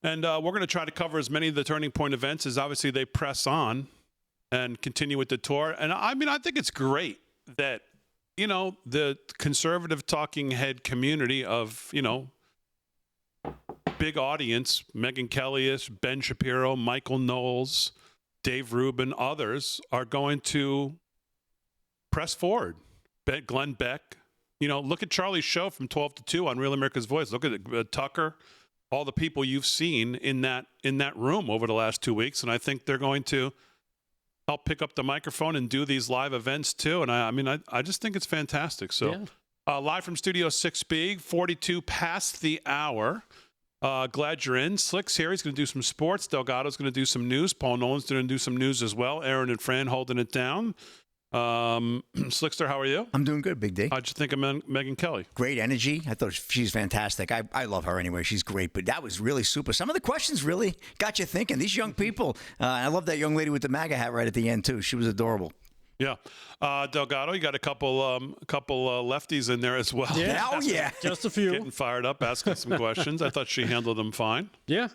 And we're going to try to cover as many of the Turning Point events as obviously they press on and continue with the tour. And I mean, I think it's great that, you know, the conservative talking head community of, you know, big audience, Megyn Kelly-ish, Ben Shapiro, Michael Knowles, Dave Rubin, others are going to press forward. Glenn Beck, you know, look at Charlie's show from 12 to 2 on Real America's Voice. Look at Tucker, all the people you've seen in that room over the last 2 weeks. And I think they're going to help pick up the microphone and do these live events too. And I just think it's fantastic. So live from Studio 6B, 42 past the hour. Glad you're in. Slick's here. He's going to do some sports. Delgado's going to do some news. Paul Nolan's going to do some news as well. Aaron and Fran holding it down. Slickster, how are you? I'm doing good, Big D. How'd you think of Megyn Kelly? Great energy. I thought she's fantastic. I love her anyway. She's great, but that was really super. Some of the questions really got you thinking. These young people. I love that young lady with the MAGA hat right at the end, too. She was adorable. Yeah. Delgado, you got a couple lefties in there as well. Yeah. Oh, yeah. Just a few. Getting fired up, asking some questions. I thought she handled them fine. Yeah.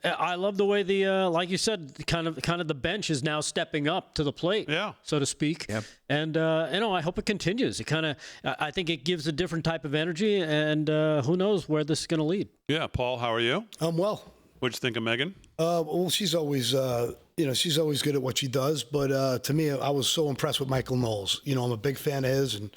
I love the way like you said, kind of the bench is now stepping up to the plate, so to speak. Yep. And, I hope it continues. It I think it gives a different type of energy, and who knows where this is going to lead. Yeah. Paul, how are you? I'm well. What'd you think of Megyn? Well, she's always, she's always good at what she does. But to me, I was so impressed with Michael Knowles. You know, I'm a big fan of his, and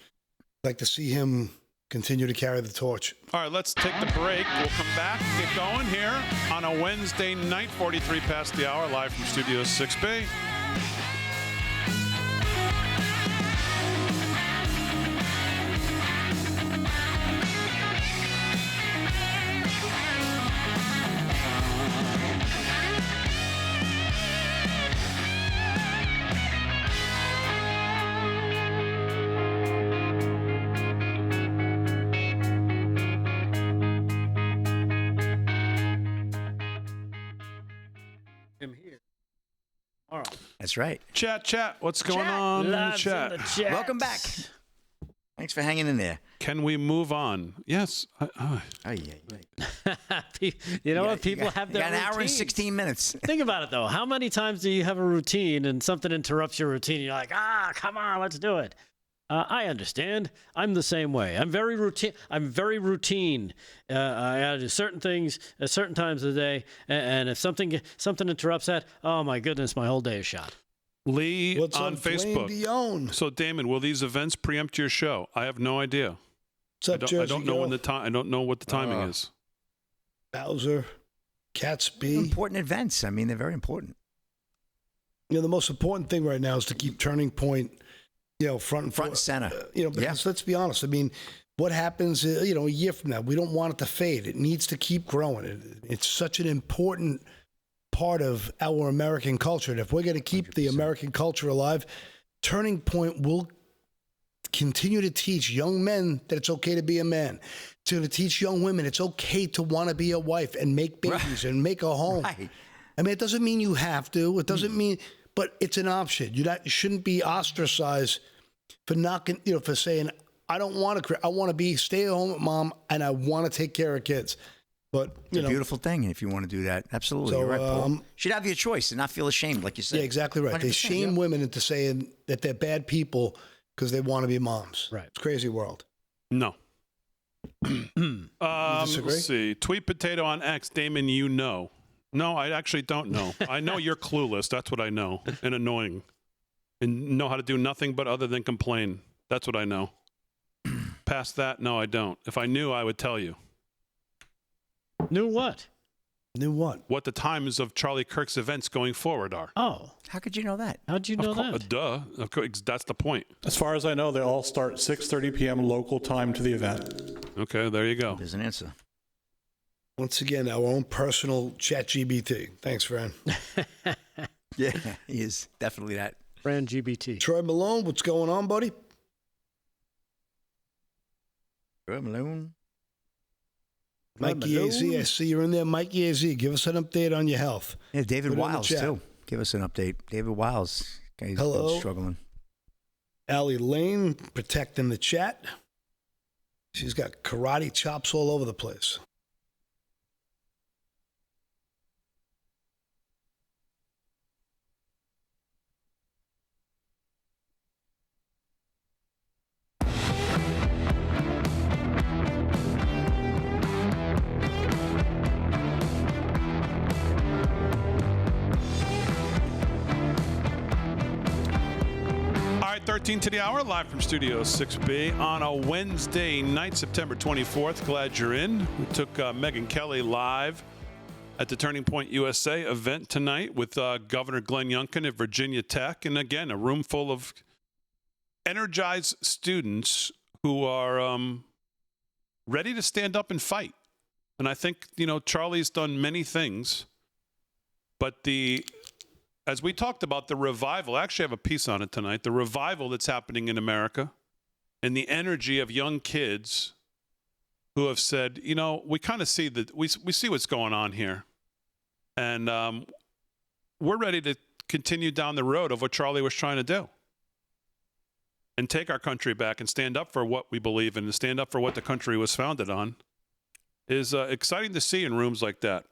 I'd like to see him continue to carry the torch. All right, let's take the break. We'll come back and get going here on a Wednesday night, 43 past the hour, live from Studio 6B. That's right. Chat. What's going on in the chat? Welcome back. Thanks for hanging in there. Can we move on? Yes. You know what? People have their got an hour and routines. 16 minutes. Think about it, though. How many times do you have a routine and something interrupts your routine? And you're like, come on, let's do it. I understand. I'm the same way. I'm very routine. I gotta do certain things at certain times of the day, and if something interrupts that, oh my goodness, my whole day is shot. Lee What's on up, Dwayne Facebook. Dion? So Damon, will these events preempt your show? I have no idea. What's up, I don't know when the time. I don't know what the timing is. Bowser, Catsby. Important events. I mean, they're very important. You know, the most important thing right now is to keep Turning Point, front and center. Because let's be honest. I mean, what happens, a year from now? We don't want it to fade. It needs to keep growing. It's such an important part of our American culture. And if we're going to keep 100%. The American culture alive, Turning Point will continue to teach young men that it's okay to be a man. To teach young women it's okay to want to be a wife and make babies and make a home. Right. I mean, it doesn't mean you have to. It doesn't mean, but it's an option. You shouldn't be ostracized for for saying, I don't want to. I want to be stay-at-home mom, and I want to take care of kids. But it's a beautiful thing if you want to do that. Absolutely, you're right, Paul. Should have your choice and not feel ashamed, like you said. Yeah, exactly right. They shame women into saying that they're bad people because they want to be moms. Right. It's a crazy world. No. Let's see. Tweet potato on X. Damon, you know. No, I actually don't know. I know you're clueless. That's what I know. And annoying. And know how to do nothing but other than complain. That's what I know. Past that, no, I don't. If I knew, I would tell you. Knew what? Knew what? What the times of Charlie Kirk's events going forward are. Oh. How could you know that? How'd you know that? Duh. Of course, that's the point. As far as I know, they all start 6:30 p.m. local time to the event. Okay, there you go. There's an answer. Once again, our own personal ChatGPT. Thanks, Fran. Yeah, he is definitely that. Brand GBT. Troy Malone, what's going on, buddy? Troy Malone. Mikey AZ, I see you're in there. Mikey AZ, give us an update on your health. Yeah, David Put it in the Wiles, chat. too. Give us an update. David Wiles. He's Hello. been struggling. Allie Lane, protecting the chat. She's got karate chops all over the place. All right, 13 to the hour, live from Studio 6B on a Wednesday night, September 24th. Glad you're in. We took Megyn Kelly live at the Turning Point USA event tonight with Governor Glenn Youngkin at Virginia Tech. And again, a room full of energized students who are ready to stand up and fight. And I think, Charlie's done many things, but as we talked about the revival, I actually have a piece on it tonight, the revival that's happening in America and the energy of young kids who have said, we kind of see that we see what's going on here. And we're ready to continue down the road of what Charlie was trying to do and take our country back and stand up for what we believe in and stand up for what the country was founded on. Is exciting to see in rooms like that.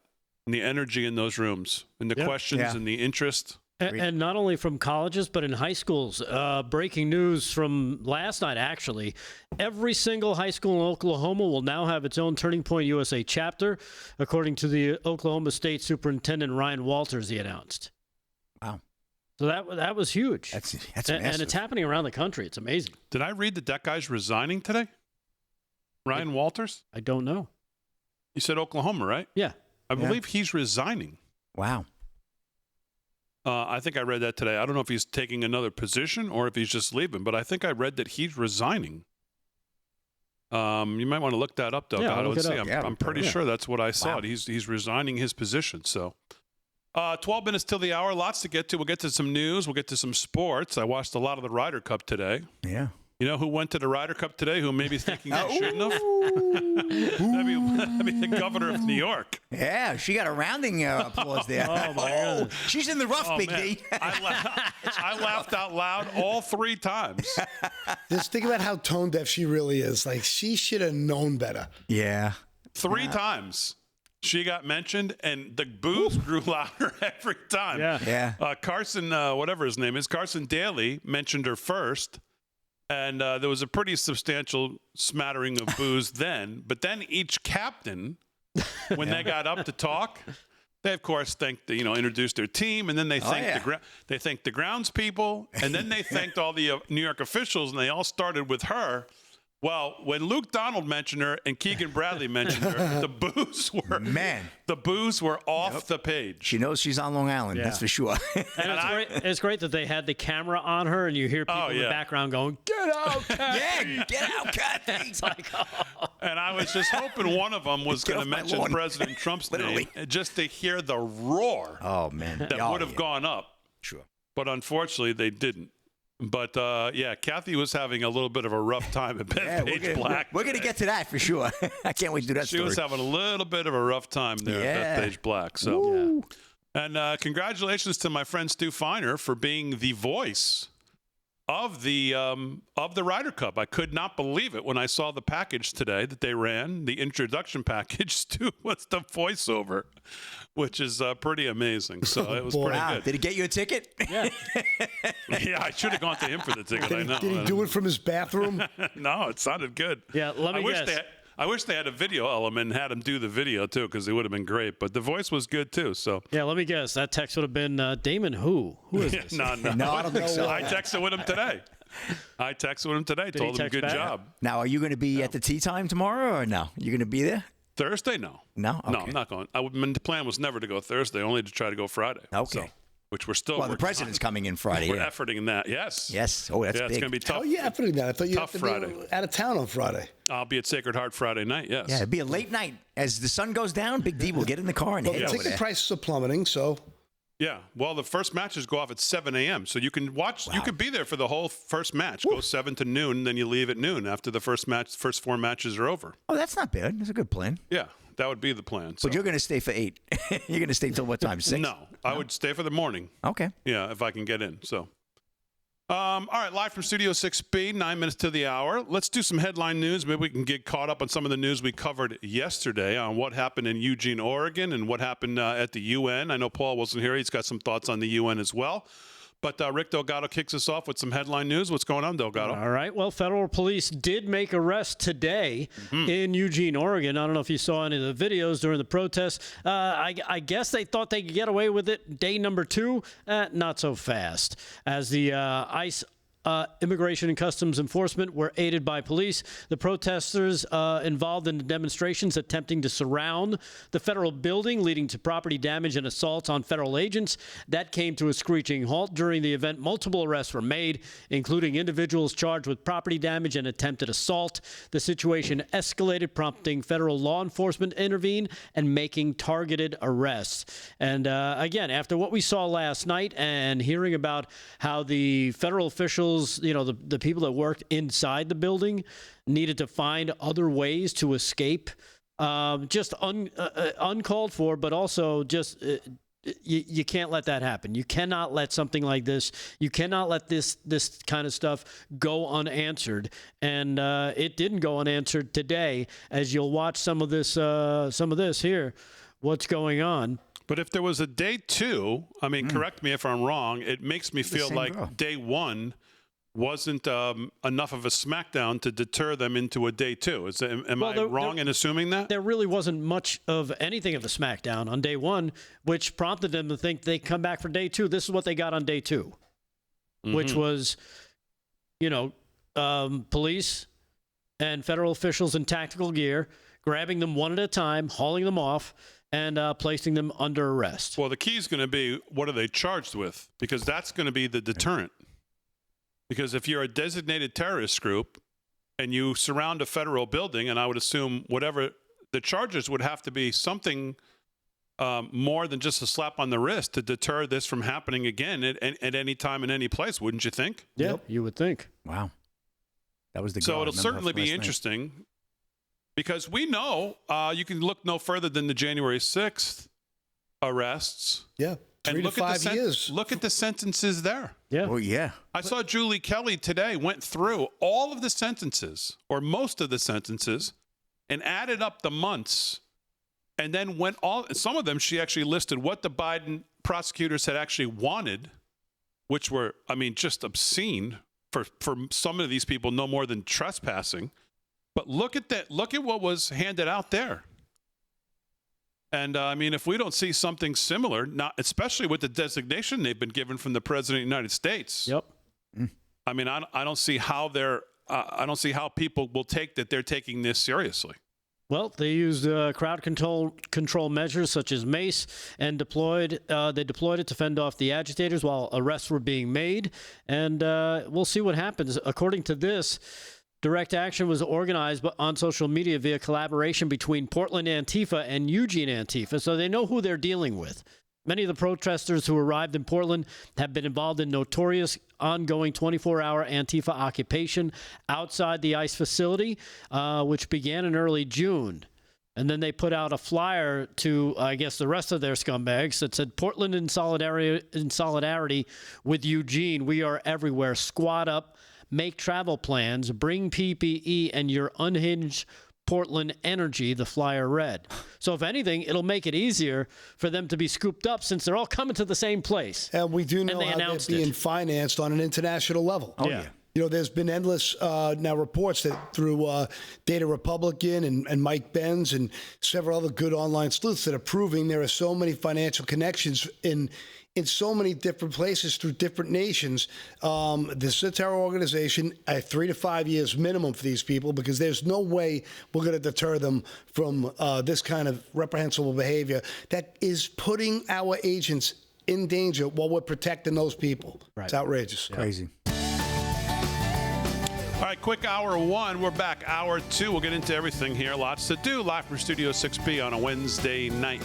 And the energy in those rooms, and the questions and the interest. And not only from colleges, but in high schools. Breaking news from last night, actually. Every single high school in Oklahoma will now have its own Turning Point USA chapter, according to the Oklahoma State Superintendent Ryan Walters, he announced. Wow. So that was huge. That's and it's happening around the country. It's amazing. Did I read that guy's resigning today? Ryan Walters? I don't know. You said Oklahoma, right? Yeah. I believe he's resigning. Wow. I think I read that today. I don't know if he's taking another position or if he's just leaving, but I think I read that he's resigning. You might want to look that up, though. Yeah, Guido, look and it see. up. I'm pretty sure that's what I saw. Wow. He's resigning his position. So 12 minutes till the hour. Lots to get to. We'll get to some news. We'll get to some sports. I watched a lot of the Ryder Cup today. Yeah. You know who went to the Ryder Cup today who maybe thinking they shouldn't have? That'd be the governor of New York. Yeah, she got a rounding applause there. Oh, my goodness. She's in the rough, Big man. D. I laughed out loud all 3 times. Just think about how tone deaf she really is. Like, she should have known better. Yeah. 3 times she got mentioned, and the boos grew louder every time. Yeah. Carson, whatever his name is, Carson Daly mentioned her first. And there was a pretty substantial smattering of boos then. But then each captain, when they got up to talk, they of course introduced their team, and then they thanked they thanked the groundspeople, and then they thanked all the New York officials, and they all started with her. Well, when Luke Donald mentioned her and Keegan Bradley mentioned her, the boos were off the page. She knows she's on Long Island, that's for sure. And it's great that they had the camera on her, and you hear people in the background going, "Get out, Kathy! Yeah, get out, Kathy!" It's like, And I was just hoping one of them was going to mention President Trump's name, just to hear the roar that would have gone up. Sure. But unfortunately, they didn't. But, Kathy was having a little bit of a rough time at Bethpage Black. We're going to get to that for sure. I can't wait to do that She was having a little bit of a rough time there at Bethpage Black. So, And congratulations to my friend Stu Feiner for being the voice of the Ryder Cup. I could not believe it when I saw the package today that they ran, the introduction package. Stu was the voiceover, which is pretty amazing. So it was pretty good. Did he get you a ticket? Yeah. Yeah, I should have gone to him for the ticket. I know. Did he do it from his bathroom? No, it sounded good. Yeah, let me guess. I wish they had a video element and had him do the video, too, because it would have been great. But the voice was good, too. So Yeah, let me guess. That text would have been Damon who? Who is this? No, I don't think so. I texted with him today. Told him good job. Now, are you going to be at the tea time tomorrow or no? You going to be there? Thursday? No. No? Okay. No, I'm not going. The plan was never to go Thursday, only to try to go Friday. Okay. So, which we're still Well, the president's coming in Friday. We're efforting that. Yes. Yes. Oh, that's it's big. going to be tough. How are you efforting that? I thought you Tough had to Friday. be out of town on Friday. I'll be at Sacred Heart Friday night, yes. Yeah, it'd be a late night. As the sun goes down, Big D will get in the car and Well, head the over ticket there. prices are plummeting, so Yeah. Well, the first matches go off at 7 a.m. So you can watch. Wow. You could be there for the whole first match. Woo. Go 7 to noon, then you leave at noon after the first match. First 4 matches are over. Oh, that's not bad. That's a good plan. Yeah, that would be the plan. So. But you're going to stay for 8. You're going to stay till what time? 6? No, I would stay for the morning. Okay. Yeah, if I can get in. So. All right, live from Studio 6B, 9 minutes to the hour. Let's do some headline news. Maybe we can get caught up on some of the news we covered yesterday on what happened in Eugene, Oregon, and what happened at the UN. I know Paul wasn't here. He's got some thoughts on the UN as well. But Rick Delgado kicks us off with some headline news. What's going on, Delgado? All right. Well, federal police did make arrests today in Eugene, Oregon. I don't know if you saw any of the videos during the protests. I guess they thought they could get away with it. Day number 2, not so fast. As the ICE Immigration and Customs Enforcement were aided by police. The protesters involved in the demonstrations attempting to surround the federal building, leading to property damage and assaults on federal agents. That came to a screeching halt during the event. Multiple arrests were made, including individuals charged with property damage and attempted assault. The situation escalated, prompting federal law enforcement to intervene and making targeted arrests. And again, after what we saw last night and hearing about how the federal officials, the people that worked inside the building needed to find other ways to escape, just uncalled for, but also just you can't let that happen. You cannot let something like this, you cannot let this kind of stuff go unanswered. And it didn't go unanswered today, as you'll watch some of this here, what's going on. But if there was a day 2, I mean, correct me if I'm wrong, it makes me feel like day 1 wasn't enough of a smackdown to deter them into a day 2. Am I wrong in assuming that? There really wasn't much of anything of a smackdown on day 1, which prompted them to think they come back for day 2. This is what they got on day 2, which was, police and federal officials in tactical gear, grabbing them one at a time, hauling them off, and placing them under arrest. Well, the key is going to be, what are they charged with? Because that's going to be the deterrent. Because if you're a designated terrorist group and you surround a federal building, and I would assume whatever the charges would have to be something more than just a slap on the wrist to deter this from happening again at any time in any place, wouldn't you think? Yeah, you would think. Wow. That was the So it'll certainly be interesting because we know you can look no further than the January 6th arrests. Yeah. 3 to 5 years. Look at the sentences there. Yeah. Oh, yeah. I saw Julie Kelly today went through all of the sentences, or most of the sentences, and added up the months, and then some of them she actually listed what the Biden prosecutors had actually wanted, which were, I mean, just obscene for some of these people, no more than trespassing. But look at that. Look at what was handed out there. And, I mean, if we don't see something similar, especially with the designation they've been given from the President of the United States. Yep. I mean, I don't see how I don't see how people will take that they're taking this seriously. Well, they used crowd control measures such as mace and they deployed it to fend off the agitators while arrests were being made. And we'll see what happens. According to this, direct action was organized on social media via collaboration between Portland Antifa and Eugene Antifa, so they know who they're dealing with. Many of the protesters who arrived in Portland have been involved in notorious ongoing 24-hour Antifa occupation outside the ICE facility, which began in early June. And then they put out a flyer to, I guess, the rest of their scumbags that said, "Portland in solidarity with Eugene. We are everywhere. Squad up. Make travel plans, bring PPE, and your unhinged Portland energy," the flyer read. So if anything, it'll make it easier for them to be scooped up since they're all coming to the same place. And we do know how they're being financed on an international level. Oh, yeah. There's been endless now reports that through Data Republican and Mike Benz and several other good online sleuths that are proving there are so many financial connections in so many different places through different nations. This is a terror organization, 3 to 5 years minimum for these people, because there's no way we're going to deter them from this kind of reprehensible behavior that is putting our agents in danger while we're protecting those people. Right. It's outrageous. Yeah. Crazy. All right, quick hour 1. We're back hour 2. We'll get into everything here. Lots to do. Live from Studio 6B on a Wednesday night.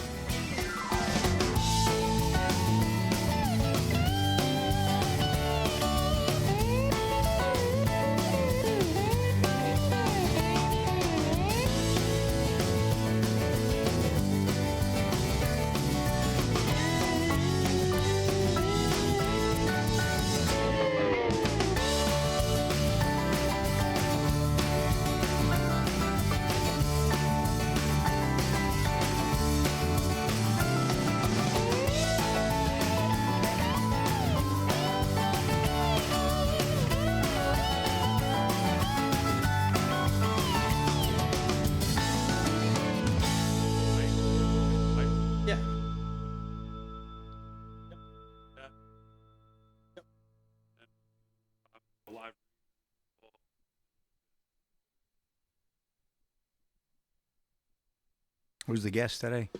Who's the guest today?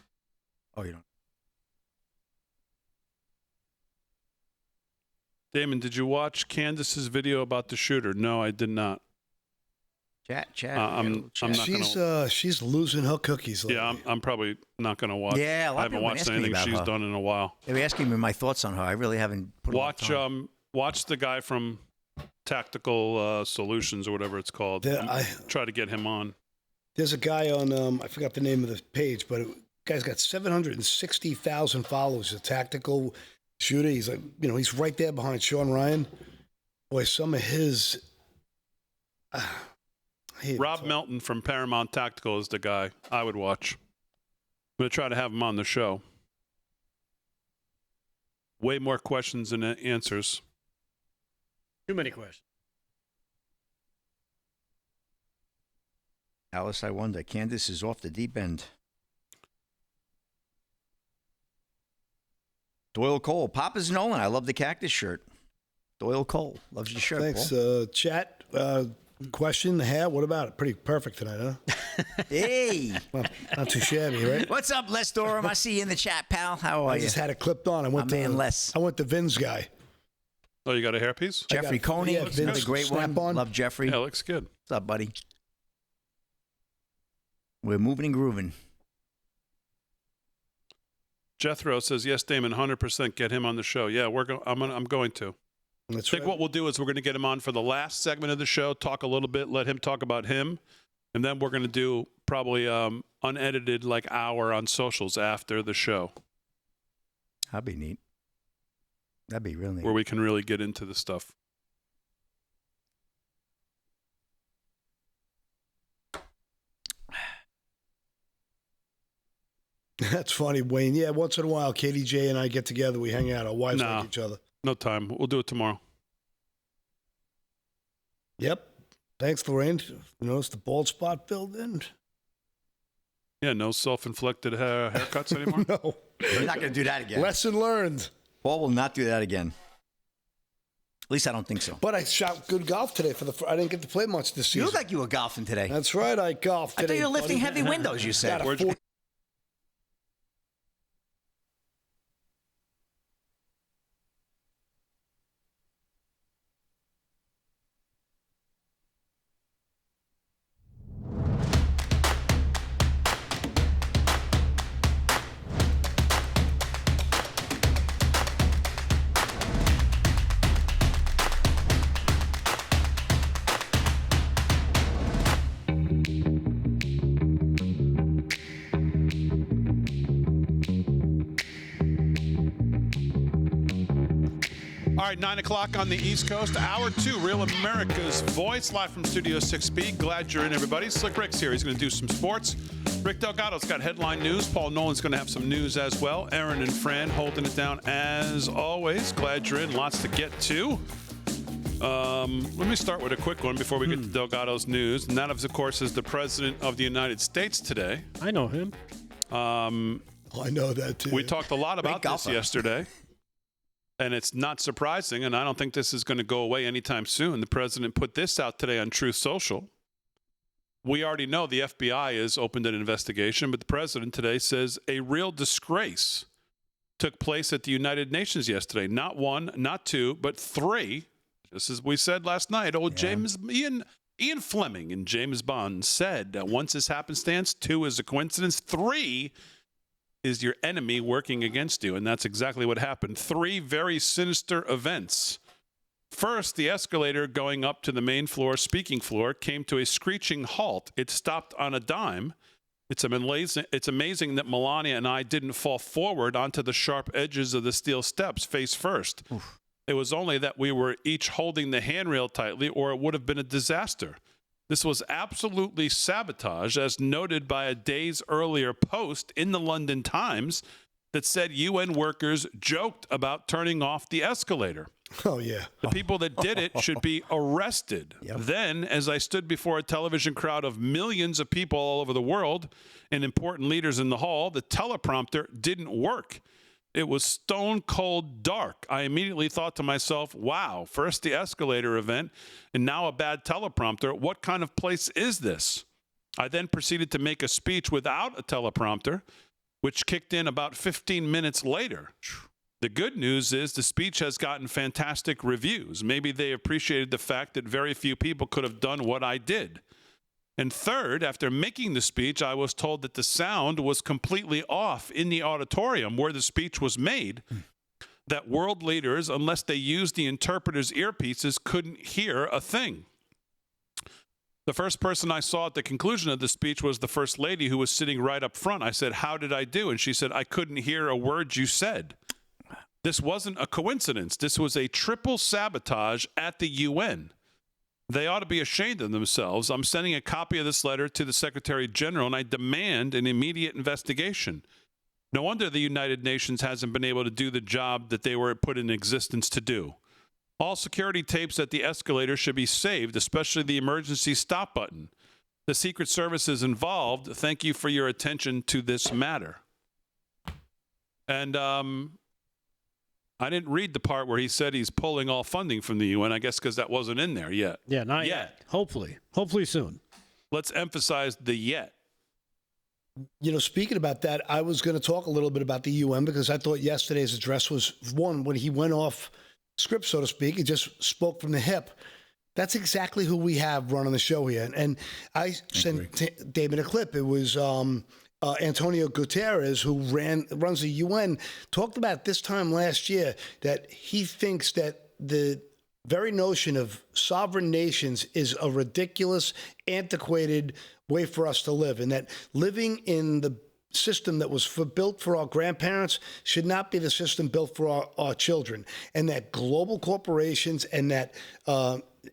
Oh, you don't. Damon, did you watch Candace's video about the shooter? No, I did not. Chat. I'm not gonna. She's losing her cookies. Lately. Yeah, I'm probably not gonna watch. Yeah, a lot I of haven't people have watched been asking me anything about she's her. done in a while. They were asking me my thoughts on her. I really haven't put a lot of time. Watch the guy from Tactical Solutions or whatever it's called. Try to get him on. There's a guy on, I forgot the name of the page, but guy's got 760,000 followers. A tactical shooter. He's like, he's right there behind Sean Ryan. Boy, some of his. Rob Melton from Paramount Tactical is the guy I would watch. I'm going to try to have him on the show. Way more questions than answers. Too many questions. Alice, I wonder. Candace is off the deep end. Doyle Cole. Papa's Nolan. I love the cactus shirt. Doyle Cole. Loves your shirt, Thanks. Paul. Chat. Question, the hair. What about it? Pretty perfect tonight, huh? Hey. Well, not too shabby, right? What's up, Les Durham? I see you in the chat, pal. How are I you? just had it clipped on. I went My to man Les. I went to Vin's guy. Oh, you got a hairpiece? Jeffrey Coney. Yeah, Vin's a great one. Snap-on. Love Jeffrey. Yeah, looks good. What's up, buddy? We're moving and grooving. Jethro says, yes, Damon, 100% get him on the show. Yeah, I'm going to. That's I think what we'll do is we're going to get him on for the last segment of the show, talk a little bit, let him talk about him, and then we're going to do probably unedited hour on socials after the show. That'd be neat. That'd be real neat. Where we can really get into the stuff. That's funny, Wayne. Yeah, once in a while, KDJ and I get together. We hang out. Our wives like each other. No time. We'll do it tomorrow. Yep. Thanks, Lorraine. You notice the bald spot filled in? Yeah, no self-inflicted haircuts anymore? No. You're not going to do that again. Lesson learned. Paul will not do that again. At least I don't think so. But I shot good golf today. I didn't get to play much this season. You look like you were golfing today. That's right. I golfed today. I thought you were lifting buddy. heavy windows, you said. Got a All right, 9 o'clock on the East Coast. Hour 2, Real America's Voice, live from Studio 6B. Glad you're in, everybody. Slick Rick's here. He's going to do some sports. Rick Delgado's got headline news. Paul Nolan's going to have some news as well. Aaron and Fran holding it down as always. Glad you're in. Lots to get to. Let me start with a quick one before we get to Delgado's news. And that, of course, is the President of the United States today. I know him. I know that, too. We talked a lot about this yesterday. And it's not surprising, and I don't think this is going to go away anytime soon. The president put this out today on Truth Social. We already know the FBI has opened an investigation, but the president today says a real disgrace took place at the United Nations yesterday. Not one, not two, but three. Just as we said last night, Ian Fleming and James Bond said, once is happenstance, two is a coincidence, three is your enemy working against you. And that's exactly what happened. Three very sinister events. First, the escalator going up to the main floor, speaking floor, came to a screeching halt. It stopped on a dime. It's amazing that Melania and I didn't fall forward onto the sharp edges of the steel steps face first. Oof. It was only that we were each holding the handrail tightly, or it would have been a disaster. This was absolutely sabotage, as noted by a days earlier post in the London Times that said UN workers joked about turning off the escalator. Oh, yeah. The people that did it should be arrested. Yep. Then, as I stood before a television crowd of millions of people all over the world and important leaders in the hall, the teleprompter didn't work. It was stone cold dark. I immediately thought to myself, wow, first the escalator event and now a bad teleprompter. What kind of place is this? I then proceeded to make a speech without a teleprompter, which kicked in about 15 minutes later. The good news is the speech has gotten fantastic reviews. Maybe they appreciated the fact that very few people could have done what I did. And third, after making the speech, I was told that the sound was completely off in the auditorium where the speech was made, that world leaders, unless they used the interpreter's earpieces, couldn't hear a thing. The first person I saw at the conclusion of the speech was the First Lady, who was sitting right up front. I said, "How did I do?" And she said, "I couldn't hear a word you said." This wasn't a coincidence. This was a triple sabotage at the UN. They ought to be ashamed of themselves. I'm sending a copy of this letter to the Secretary General, and I demand an immediate investigation. No wonder the United Nations hasn't been able to do the job that they were put in existence to do. All security tapes at the escalator should be saved, especially the emergency stop button. The Secret Service is involved. Thank you for your attention to this matter. And I didn't read the part where he said he's pulling all funding from the UN, I guess because that wasn't in there yet. Yeah, not yet. Hopefully soon. Let's emphasize the yet. You know, speaking about that, I was going to talk a little bit about the UN because I thought yesterday's address was one when he went off script, so to speak. He just spoke from the hip. That's exactly who we have running the show here. And I sent Damon a clip. It was Antonio Guterres, who runs the UN, talked about this time last year that he thinks that the very notion of sovereign nations is a ridiculous, antiquated way for us to live, and that living in the system that was built for our grandparents should not be the system built for our children, and that global corporations and that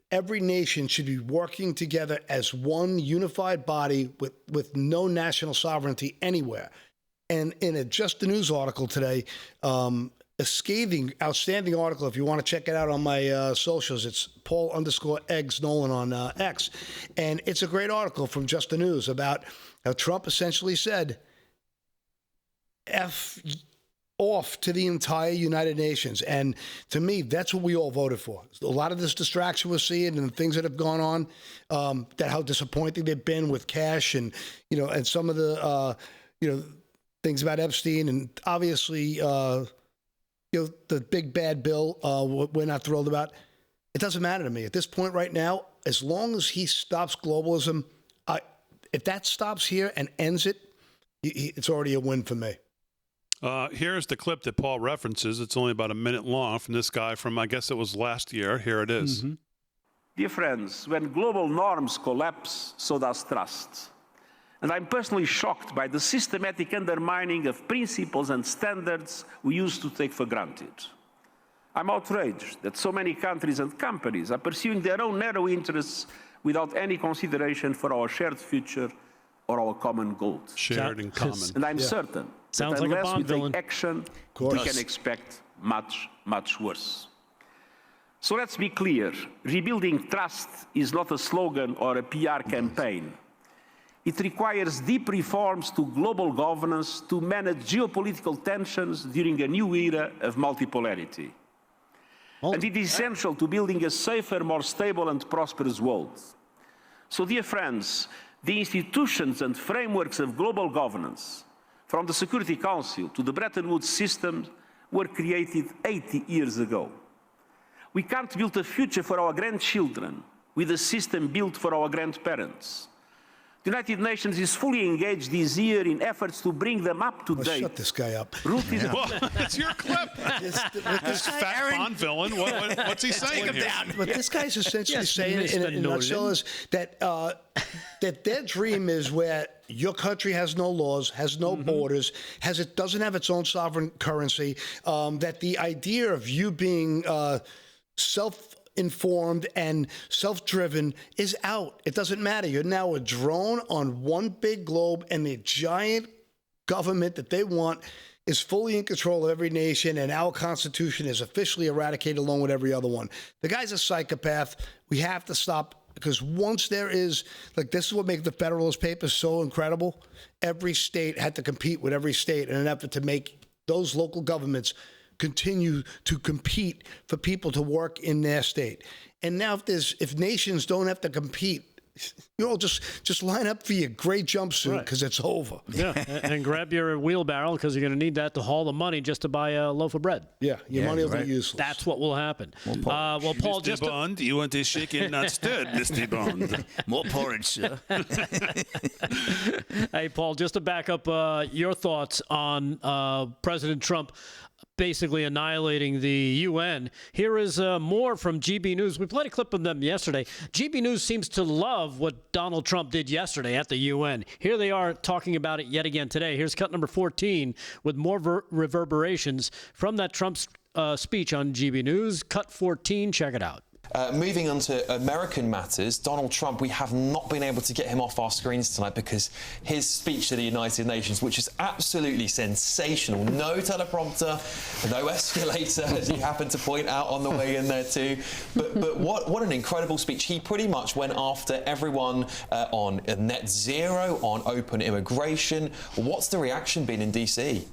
every nation should be working together as one unified body with no national sovereignty anywhere. And in a Just the News article today, a scathing, outstanding article, if you want to check it out on my socials, it's Paul_Eggs Nolan on X. And it's a great article from Just the News about how Trump essentially said, F off to the entire United Nations. And to me, that's what we all voted for. A lot of this distraction we're seeing and the things that have gone on, that how disappointing they've been with cash and, and some of the, things about Epstein and obviously, the big bad bill, we're not thrilled about. It doesn't matter to me. At this point right now, as long as he stops globalism, if that stops here and ends it, it's already a win for me. Here's the clip that Paul references. It's only about a minute long from this guy from, I guess it was last year. Here it is. Mm-hmm. Dear friends, when global norms collapse, so does trust. And I'm personally shocked by the systematic undermining of principles and standards we used to take for granted. I'm outraged that so many countries and companies are pursuing their own narrow interests without any consideration for our shared future or our common goals. Shared and common. And I'm certain that unless we take action, we can expect much, much worse. So let's be clear. Rebuilding trust is not a slogan or a PR campaign. It requires deep reforms to global governance to manage geopolitical tensions during a new era of multipolarity. And it is essential to building a safer, more stable and prosperous world. So, dear friends, the institutions and frameworks of global governance, from the Security Council to the Bretton Woods system, were created 80 years ago. We can't build a future for our grandchildren with a system built for our grandparents. The United Nations is fully engaged this year in efforts to bring them up to date. Shut this guy up. Well, it's your clip. This fat Bond villain. What's he saying here? What this guy's essentially saying in a nutshell is that that their dream is where your country has no laws, has no borders, doesn't have its own sovereign currency. That the idea of you being self-informed and self-driven is out. It doesn't matter. You're now a drone on one big globe, and the giant government that they want is fully in control of every nation, and our Constitution is officially eradicated along with every other one. The guy's a psychopath. We have to stop, because once there is, this is what makes the Federalist Papers so incredible. Every state had to compete with every state in an effort to make those local governments continue to compete for people to work in their state. And now if nations don't have to compete You all just line up for your gray jumpsuit because it's over. Yeah, and grab your wheelbarrow because you're going to need that to haul the money just to buy a loaf of bread. Yeah, your money will be useless. That's what will happen. Paul, Mr. just Bond, you want a shaken, not stirred, Mr. Bond. More porridge, sir. Hey, Paul, just to back up your thoughts on President Trump basically annihilating the UN. Here is more from GB News. We played a clip of them yesterday. GB News seems to love what Donald Trump did yesterday at the UN. Here they are talking about it yet again today. Here's cut number 14 with more reverberations from that Trump speech on GB News. Cut 14, check it out. Moving on to American matters, Donald Trump, we have not been able to get him off our screens tonight because his speech to the United Nations, which is absolutely sensational, no teleprompter, no escalator, as you happen to point out on the way in there too. But what an incredible speech. He pretty much went after everyone on net zero, on open immigration. What's the reaction been in DC?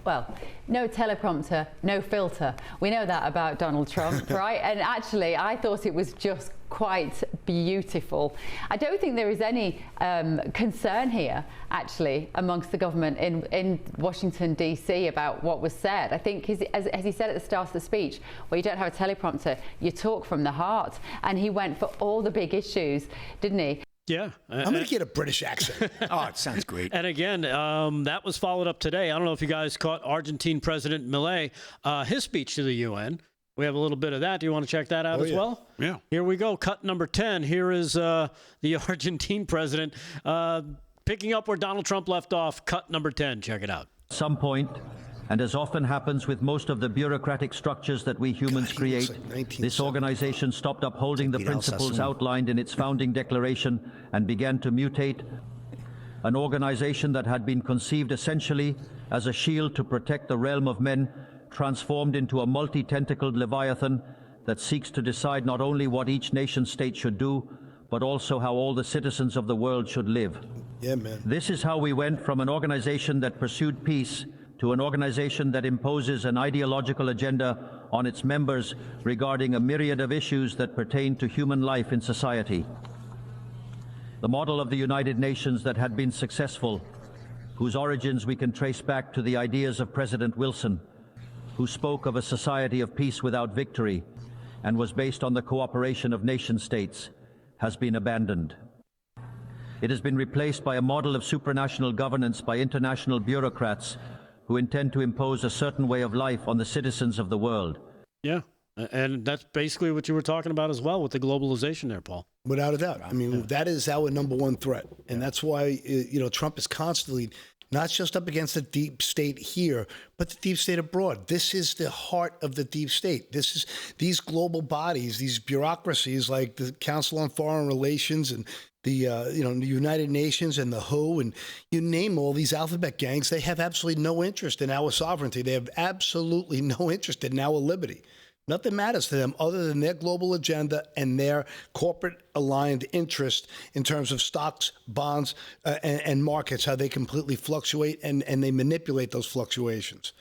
Well, no teleprompter, no filter. We know that about Donald Trump, right? And actually, I thought it was just quite beautiful. I don't think there is any concern here, actually, amongst the government in Washington, D.C. about what was said. I think, as he said at the start of the speech, well, you don't have a teleprompter, you talk from the heart. And he went for all the big issues, didn't he? Yeah. I'm going to get a British accent. Oh, it sounds great. And again, that was followed up today. I don't know if you guys caught Argentine President Milei, his speech to the UN. We have a little bit of that. Do you want to check that out as well? Yeah. Here we go. Cut number 10. Here is the Argentine president picking up where Donald Trump left off. Cut number 10. Check it out. At some point, and as often happens with most of the bureaucratic structures that we humans create, this organization stopped upholding the principles outlined in its founding declaration and began to mutate. An organization that had been conceived essentially as a shield to protect the realm of men transformed into a multi-tentacled leviathan that seeks to decide not only what each nation state should do, but also how all the citizens of the world should live. Yeah, man. This is how we went from an organization that pursued peace to an organization that imposes an ideological agenda on its members regarding a myriad of issues that pertain to human life in society. The model of the United Nations that had been successful, whose origins we can trace back to the ideas of President Wilson, who spoke of a society of peace without victory and was based on the cooperation of nation states, has been abandoned. It has been replaced by a model of supranational governance by international bureaucrats who intend to impose a certain way of life on the citizens of the world. Yeah, and that's basically what you were talking about as well with the globalization there, Paul. Without a doubt. I mean, that is our number one threat. And that's why, Trump is constantly not just up against the deep state here, but the deep state abroad. This is the heart of the deep state. This is these global bodies, these bureaucracies like the Council on Foreign Relations and the the United Nations and the WHO, and you name all these alphabet gangs, they have absolutely no interest in our sovereignty. They have absolutely no interest in our liberty. Nothing matters to them other than their global agenda and their corporate-aligned interest in terms of stocks, bonds, and markets, how they completely fluctuate and they manipulate those fluctuations.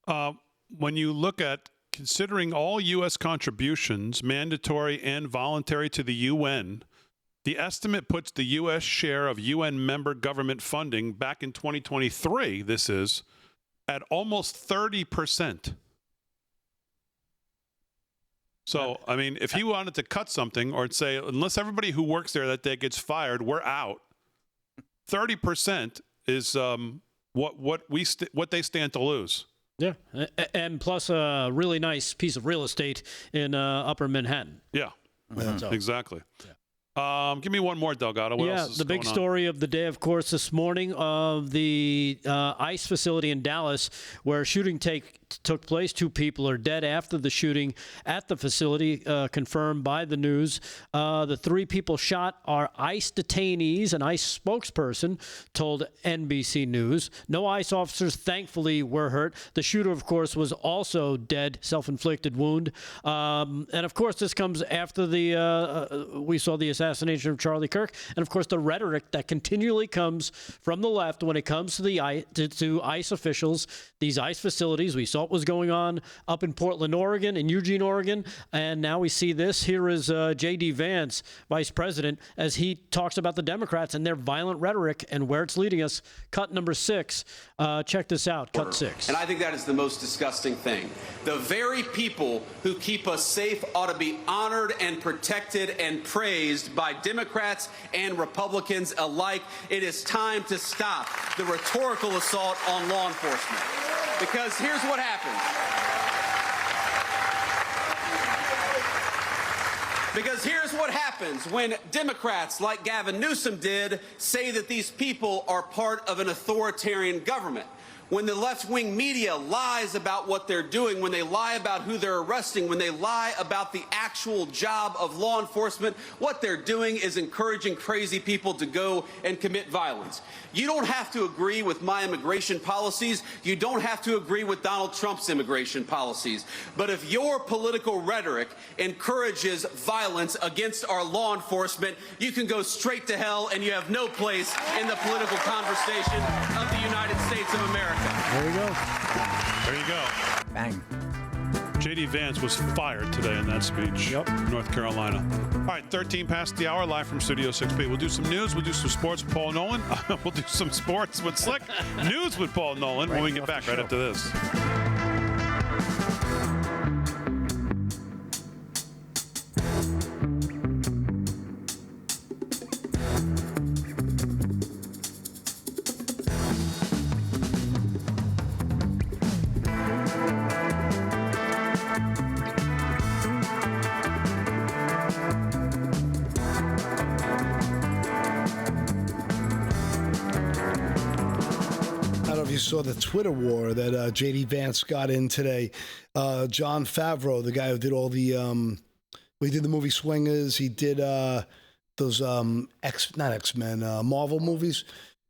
When you look at considering all U.S. contributions, mandatory and voluntary to the UN, the estimate puts the U.S. share of UN member government funding back in 2023, this is, at almost 30%. So, I mean, if he wanted to cut something or say, unless everybody who works there that day gets fired, we're out, 30% is what they stand to lose. Yeah, and plus a really nice piece of real estate in Upper Manhattan. Yeah, So- exactly. Yeah. Give me one more, Delgado. What else is the big going on? story of the day, of course, this morning of the ICE facility in Dallas where a shooting took place. 2 people are dead after the shooting at the facility, confirmed by the news. The 3 people shot are ICE detainees. An ICE spokesperson told NBC News. No ICE officers, thankfully, were hurt. The shooter, of course, was also dead, self-inflicted wound. And, of course, this comes after we saw the assassination of Charlie Kirk. And, of course, the rhetoric that continually comes from the left when it comes to the to ICE officials, these ICE facilities. We saw assault was going on up in Portland, Oregon, in Eugene, Oregon. And now we see this. Here is J.D. Vance, vice president, as he talks about the Democrats and their violent rhetoric and where it's leading us. Cut number 6. Check this out. Cut 6. And I think that is the most disgusting thing. The very people who keep us safe ought to be honored and protected and praised by Democrats and Republicans alike. It is time to stop the rhetorical assault on law enforcement. Because here's what happens. Because here's what happens when Democrats like Gavin Newsom did say that these people are part of an authoritarian government. When the left-wing media lies about what they're doing, when they lie about who they're arresting, when they lie about the actual job of law enforcement, what they're doing is encouraging crazy people to go and commit violence. You don't have to agree with my immigration policies. You don't have to agree with Donald Trump's immigration policies. But if your political rhetoric encourages violence against our law enforcement, you can go straight to hell, and you have no place in the political conversation of the United States of America. There we go. There you go. Bang. J.D. Vance was fired today in that speech. Yep. North Carolina. All right, 13 past the hour, live from Studio 6B. We'll do some news. We'll do some sports with Paul Nolan. We'll do some sports with Slick. News with Paul Nolan when we get back right after this. Saw the Twitter war that J.D. Vance got in today. Jon Favreau, the guy who did all the, he did the movie Swingers. He did those not X-Men, Marvel movies.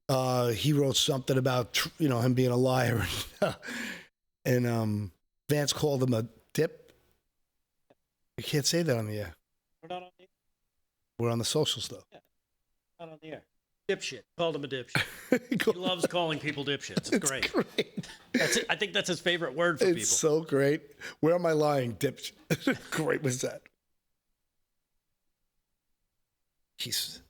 He wrote something about him being a liar, and Vance called him a dip. You can't say that on the air. We're not on the air. We're on the social stuff. Yeah, not on the air. Dipshit. Called him a dipshit. He loves calling people dipshits. It's great. That's it. I think that's his favorite word for people. It's so great. Where am I lying, dipshit? Great was that. It's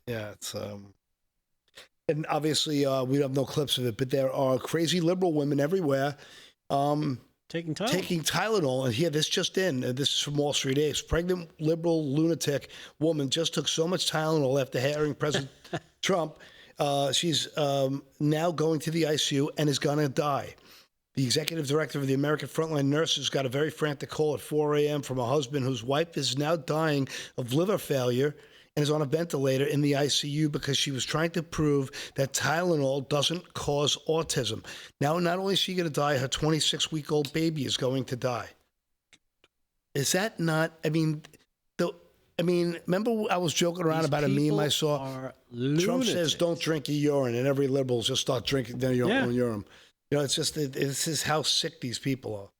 and obviously we have no clips of it, but there are crazy liberal women everywhere taking Tylenol. And here, this just in, this is from Wall Street Ace. Pregnant liberal lunatic woman just took so much Tylenol after hearing President Trump. She's now going to the ICU and is going to die. The executive director of the American Frontline Nurses got a very frantic call at 4 a.m. from a husband whose wife is now dying of liver failure and is on a ventilator in the ICU because she was trying to prove that Tylenol doesn't cause autism. Now, not only is she going to die, her 26-week-old baby is going to die. Is that not, remember I was joking around about a meme I saw? Trump says, don't drink your urine, and every liberal just start drinking their own urine. It's just, this is how sick these people are.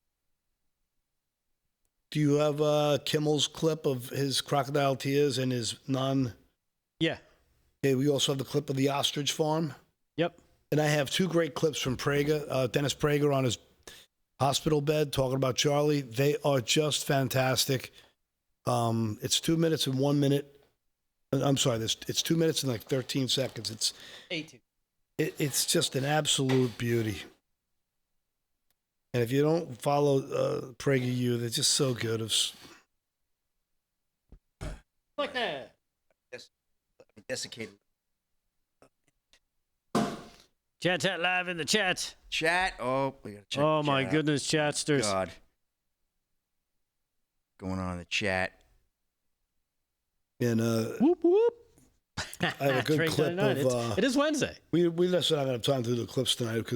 Do you have Kimmel's clip of his crocodile tears and his Yeah. Okay, we also have the clip of the ostrich farm. Yep. And I have 2 great clips from Prager, Dennis Prager on his hospital bed talking about Charlie. They are just fantastic. It's 2 minutes and 1 minute. I'm sorry, it's 2 minutes and like 13 seconds. It's 18. It's just an absolute beauty. And if you don't follow PragerU, they're just so good. Like that. Desiccated. Chat live in the chat. Chat. Oh, we got to check. Oh the my chat goodness, chatsters. God. Going on in the chat. And whoop whoop. I have a good clip of. It is Wednesday. We just don't have time to do the clips tonight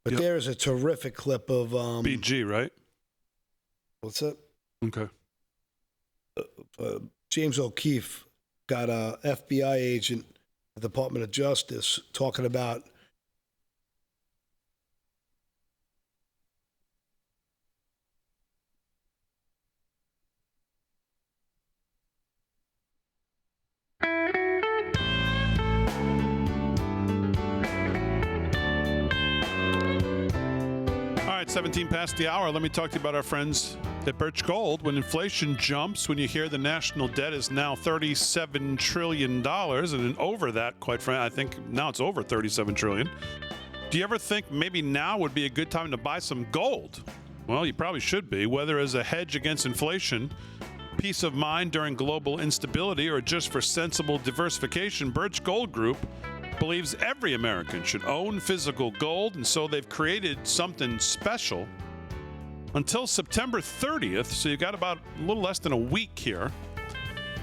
but there is a terrific clip of BG, right? What's that? Okay. James O'Keefe got a FBI agent at the Department of Justice talking about right, 17 past the hour. Let me talk to you about our friends at Birch Gold. When inflation jumps, when you hear the national debt is now $37 trillion, and over that, quite frankly, I think now it's over $37 trillion. Do you ever think maybe now would be a good time to buy some gold? Well, you probably should be, whether as a hedge against inflation, peace of mind during global instability, or just for sensible diversification. Birch Gold Group believes every American should own physical gold, and so they've created something special until September 30th, so you got about a little less than a week here.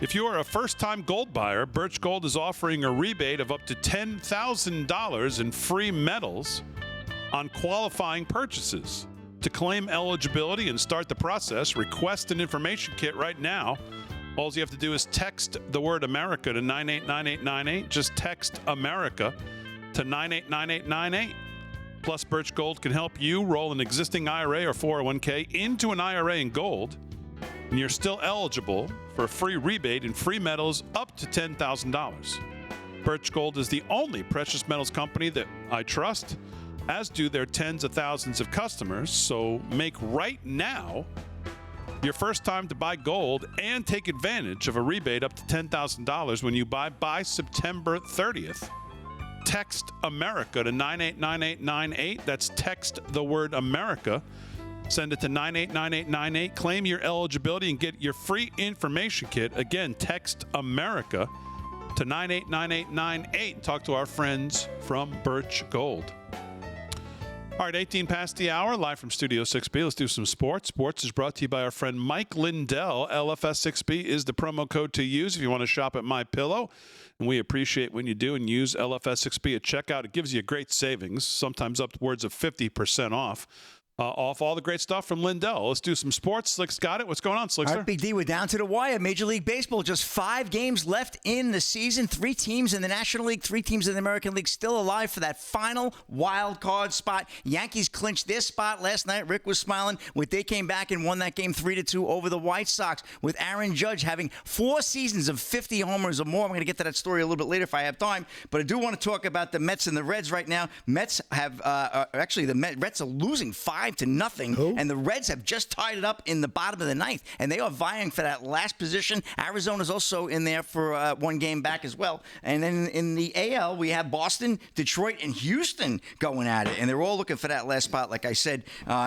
If you are a first-time gold buyer, Birch Gold is offering a rebate of up to $10,000 in free metals on qualifying purchases. To claim eligibility and start the process, request an information kit right now. All you have to do is text the word America to 989898. Just text America to 989898. Plus, Birch Gold can help you roll an existing IRA or 401k into an IRA in gold, and you're still eligible for a free rebate in free metals up to $10,000. Birch Gold is the only precious metals company that I trust, as do their tens of thousands of customers. So make right now your first time to buy gold and take advantage of a rebate up to $10,000 when you buy by September 30th. Text America to 989898. That's text the word America. Send it to 989898. Claim your eligibility and get your free information kit. Again, text America to 989898 and talk to our friends from Birch Gold. All right, 18 past the hour, live from Studio 6B. Let's do some sports. Sports is brought to you by our friend Mike Lindell. LFS6B is the promo code to use if you want to shop at MyPillow. And we appreciate when you do and use LFS6B at checkout. It gives you great savings, sometimes upwards of 50% off all the great stuff from Lindell. Let's do some sports. Slick's got it. What's going on, Slickster? All right, Big D, we're down to the wire. Major League Baseball, just 5 games left in the season. 3 teams in the National League, 3 teams in the American League still alive for that final wild card spot. Yankees clinched their spot last night. Rick was smiling when they came back and won that game 3-2 over the White Sox, with Aaron Judge having 4 seasons of 50 homers or more. I'm going to get to that story a little bit later if I have time, but I do want to talk about the Mets and the Reds right now. Mets have the Reds are losing 5-0. And the Reds have just tied it up in the bottom of the 9th, and they are vying for that last position. Arizona's also in there for 1 game back as well. And then in the AL, we have Boston, Detroit, and Houston going at it, and they're all looking for that last spot, like I said.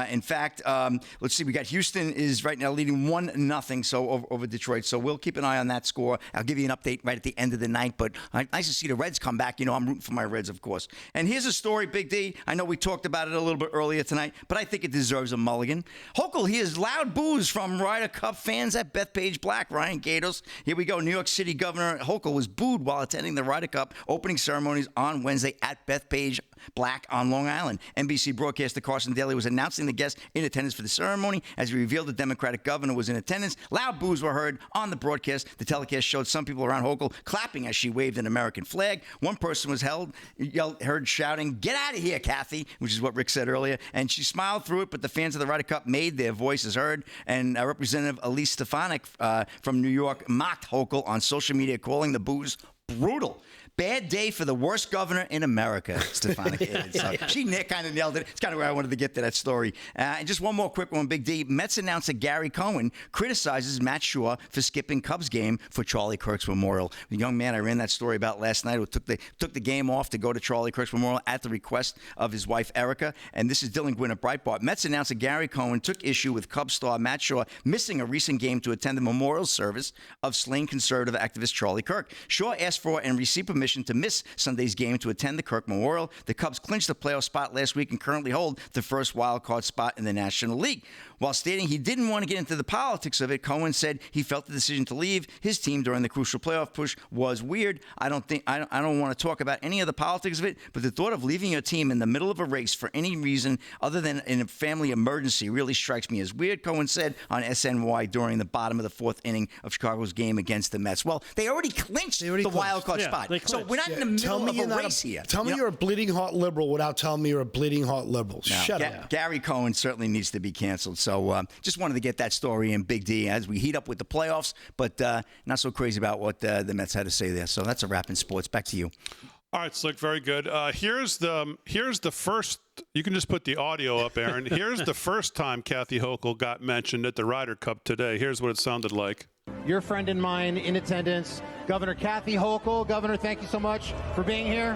In fact, let's see, we got Houston is right now leading 1-0 so over Detroit, so we'll keep an eye on that score. I'll give you an update right at the end of the night, but nice to see the Reds come back. You know, I'm rooting for my Reds, of course. And here's a story, Big D. I know we talked about it a little bit earlier tonight, but I think it deserves a mulligan. Hochul hears loud boos from Ryder Cup fans at Bethpage Black. Ryan Gatos. Here we go. New York City Governor Hochul was booed while attending the Ryder Cup opening ceremonies on Wednesday at Bethpage Black on Long Island. NBC broadcaster Carson Daly was announcing the guests in attendance for the ceremony. As he revealed the Democratic governor was in attendance, loud boos were heard on the broadcast. The telecast showed some people around Hochul clapping as she waved an American flag. One person was heard shouting, "Get out of here, Kathy," which is what Rick said earlier. And she smiled through it, but the fans of the Ryder Cup made their voices heard. And Representative Elise Stefanik from New York mocked Hochul on social media, calling the boos brutal. Bad day for the worst governor in America, Stefanik added. So she kind of nailed it. It's kind of where I wanted to get to that story. And just one more quick one, Big D. Mets announcer Gary Cohen criticizes Matt Shaw for skipping Cubs game for Charlie Kirk's memorial. The young man I ran that story about last night who took the game off to go to Charlie Kirk's memorial at the request of his wife, Erica. And this is Dylan Gwynn at Breitbart. Mets announcer Gary Cohen took issue with Cubs star Matt Shaw missing a recent game to attend the memorial service of slain conservative activist Charlie Kirk. Shaw asked for and received permission to miss Sunday's game to attend the Kirk Memorial. The Cubs clinched the playoff spot last week and currently hold the first wild card spot in the National League. While stating he didn't want to get into the politics of it, Cohen said he felt the decision to leave his team during the crucial playoff push was weird. I don't want to talk about any of the politics of it, but the thought of leaving your team in the middle of a race for any reason other than in a family emergency really strikes me as weird, Cohen said on SNY during the bottom of the 4th inning of Chicago's game against the Mets. Well, they already clinched the wild card spot. So we're not in the middle of a race here. Tell me you're a bleeding heart liberal without telling me you're a bleeding heart liberal. No. Shut up. Gary Cohen certainly needs to be canceled. So just wanted to get that story in, Big D, as we heat up with the playoffs, but not so crazy about what the Mets had to say there. So that's a wrap in sports. Back to you. All right, Slick, very good. Here's the first. You can just put the audio up, Aaron. Here's the first time Kathy Hochul got mentioned at the Ryder Cup today. Here's what it sounded like. Your friend and mine in attendance, Governor Kathy Hochul. Governor, thank you so much for being here.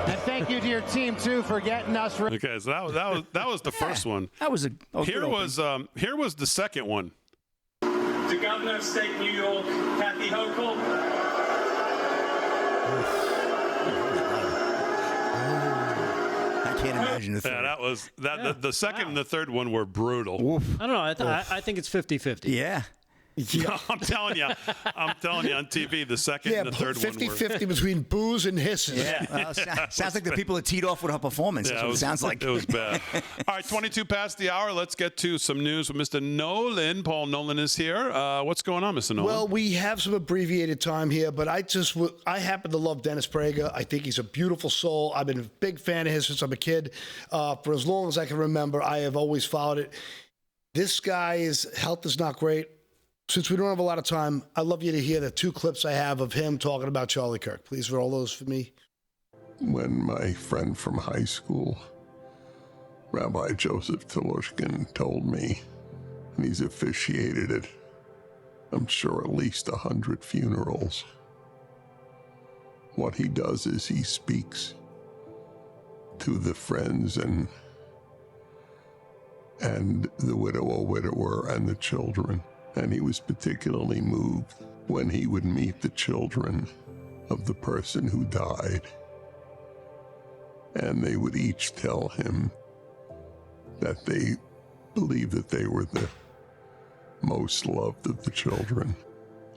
And thank you to your team too for getting us ready. Okay, so that was the first one. That was here was the second one. The Governor of State New York, Kathy Hochul. I can't imagine the third. Yeah, that was that. The second and the third one were brutal. I don't know. I think it's 50-50. Yeah. I'm telling you on TV, the second and the third 50-50 between boos and hisses. Yeah, well, sounds like the people that teed off with her performance. That's what it sounds like. It was bad. All right, 22 past the hour. Let's get to some news with Mr. Nolan. Paul Nolan is here. What's going on, Mr. Nolan? Well, we have some abbreviated time here, but I happen to love Dennis Prager. I think he's a beautiful soul. I've been a big fan of his since I'm a kid. For as long as I can remember, I have always followed it. This guy's health is not great. Since we don't have a lot of time, I'd love you to hear the 2 clips I have of him talking about Charlie Kirk. Please roll those for me. When my friend from high school, Rabbi Joseph Telushkin, told me, and he's officiated at, I'm sure, at least 100 funerals, what he does is he speaks to the friends and the widow or widower and the children. And he was particularly moved when he would meet the children of the person who died. And they would each tell him that they believed that they were the most loved of the children.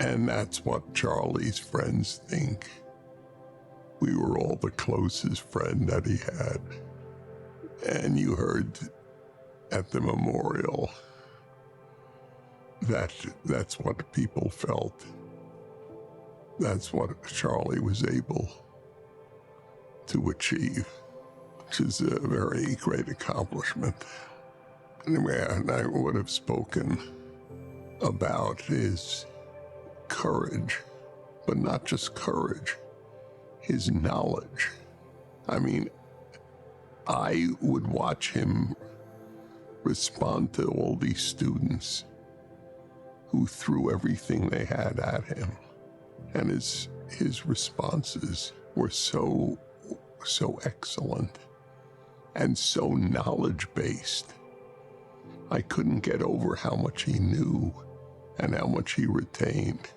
And that's what Charlie's friends think. We were all the closest friend that he had. And you heard at the memorial that's what people felt. That's what Charlie was able to achieve, which is a very great accomplishment. Anyway, and I would have spoken about his courage, but not just courage, his knowledge. I mean, I would watch him respond to all these students who threw everything they had at him. And his responses were so excellent and so knowledge-based. I couldn't get over how much he knew and how much he retained.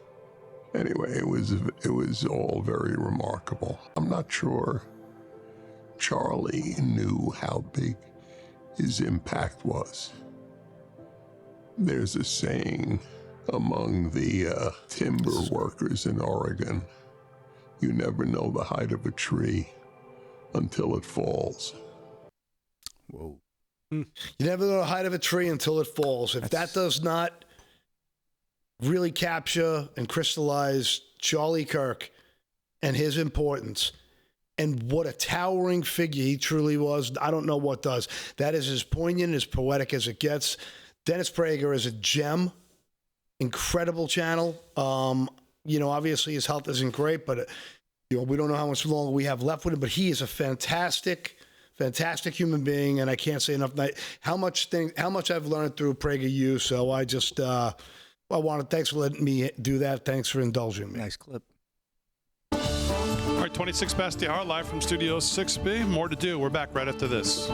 Anyway, it was all very remarkable. I'm not sure Charlie knew how big his impact was. There's a saying among the timber workers in Oregon, you never know the height of a tree until it falls. Whoa. You never know the height of a tree until it falls. If that does not really capture and crystallize Charlie Kirk and his importance and what a towering figure he truly was, I don't know what does. That is as poignant, as poetic as it gets. Dennis Prager is a gem. Incredible channel. Obviously his health isn't great, but we don't know how much longer we have left with him, but he is a fantastic human being, and I can't say enough how much I've learned through PragerU. So I just I want to thanks for letting me do that. Thanks for indulging me. Nice clip. All right, 26 past the hour, live from Studio 6B. More to do. We're back right after this.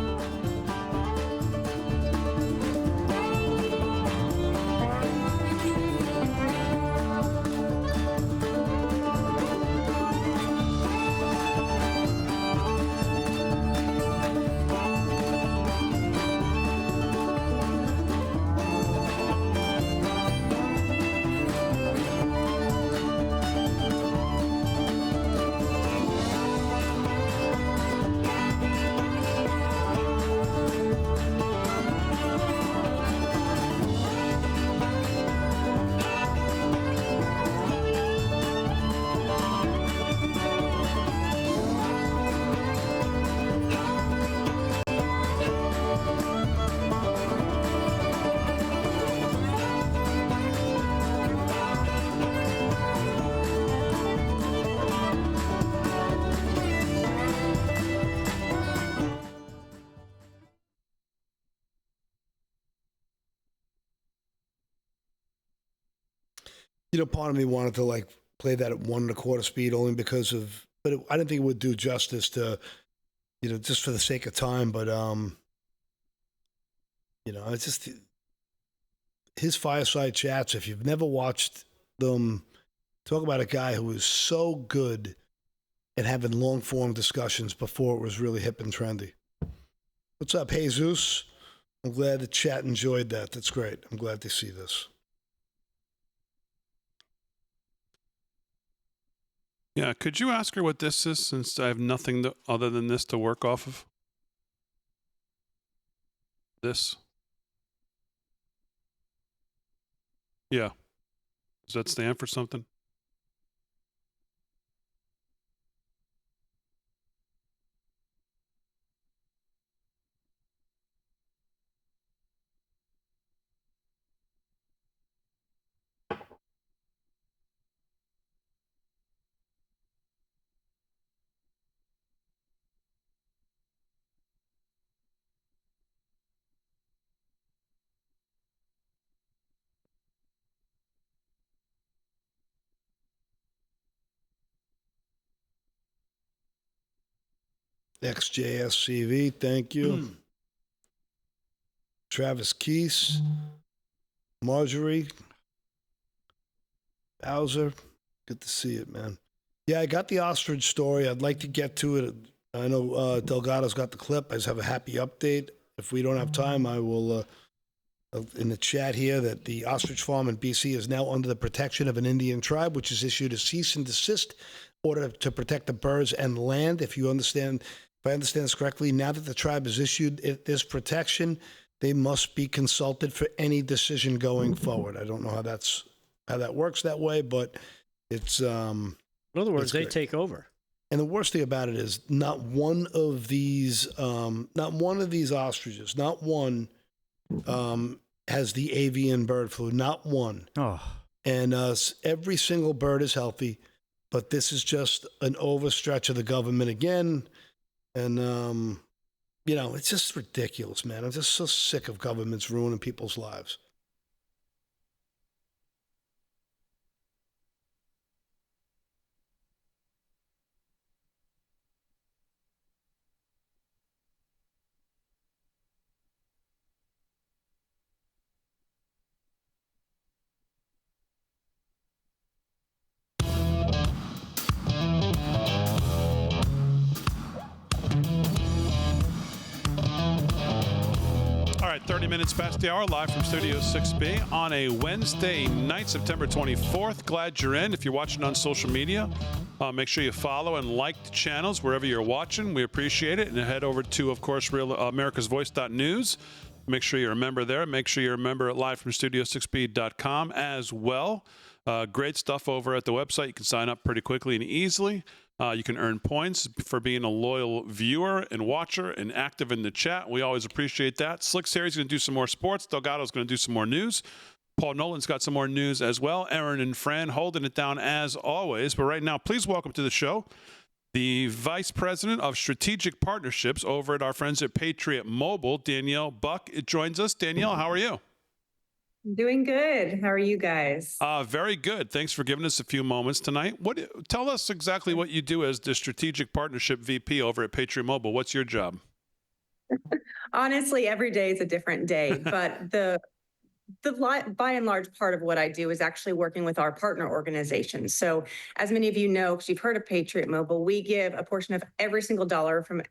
Part of me wanted to like play that at 1.25 speed only because of, but I didn't think it would do justice to, just for the sake of time. But it's just his fireside chats. If you've never watched them, talk about a guy who is so good at having long form discussions before it was really hip and trendy. What's up, Jesus? I'm glad the chat enjoyed that. That's great. I'm glad to see this. Yeah, could you ask her what this is, since I have nothing other than this to work off of? This? Yeah. Does that stand for something? XJSCV, thank you. Travis Keese, Marjorie, Bowser, good to see it, man. Yeah, I got the ostrich story. I'd like to get to it. I know Delgado's got the clip. I just have a happy update. If we don't have time, I will, in the chat here, that the ostrich farm in BC is now under the protection of an Indian tribe, which has issued a cease and desist order to protect the birds and land. If I understand this correctly, now that the tribe has issued this protection, they must be consulted for any decision going forward. I don't know how that works that way, but it's in other words, they take over. And the worst thing about it is not one of these ostriches, not one has the avian bird flu, not one. Oh. And every single bird is healthy, but this is just an overstretch of the government again. And, it's just ridiculous, man. I'm just so sick of governments ruining people's lives. All right, 30 minutes past the hour, live from Studio 6B on a Wednesday night, September 24th. Glad you're in. If you're watching on social media, make sure you follow and like the channels wherever you're watching. We appreciate it. And head over to, of course, RealAmericasVoice.news. Make sure you're a member there. Make sure you're a member at livefromstudio6b.com as well. Great stuff over at the website. You can sign up pretty quickly and easily. You can earn points for being a loyal viewer and watcher and active in the chat. We always appreciate that. Slick Series is going to do some more sports. Delgado's going to do some more news. Paul Nolan's got some more news as well. Aaron and Fran holding it down as always. But right now, please welcome to the show the Vice President of Strategic Partnerships over at our friends at Patriot Mobile, Danielle Buck. It joins us. Danielle, how are you? Doing good. How are you guys? Very good. Thanks for giving us a few moments tonight. Tell us exactly what you do as the Strategic Partnership VP over at Patriot Mobile. What's your job? Honestly, every day is a different day, but by and large part of what I do is actually working with our partner organizations. So as many of you know, because you've heard of Patriot Mobile, we give a portion of every single dollar from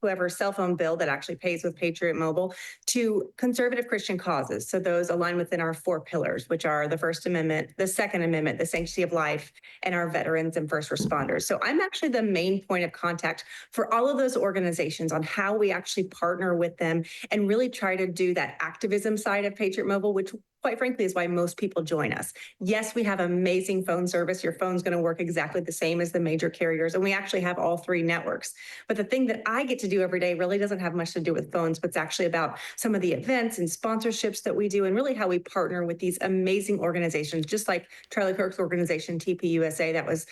whoever's cell phone bill that actually pays with Patriot Mobile to conservative Christian causes. So those align within our 4 pillars, which are the First Amendment, the Second Amendment, the sanctity of life, and our veterans and first responders. So I'm actually the main point of contact for all of those organizations on how we actually partner with them and really try to do that activism side of Patriot Mobile, which quite frankly is why most people join us. Yes, we have amazing phone service. Your phone's going to work exactly the same as the major carriers, and we actually have all 3 networks. But the thing that I get to do every day really doesn't have much to do with phones, but it's actually about some of the events and sponsorships that we do and really how we partner with these amazing organizations, just like Charlie Kirk's organization, TPUSA, that was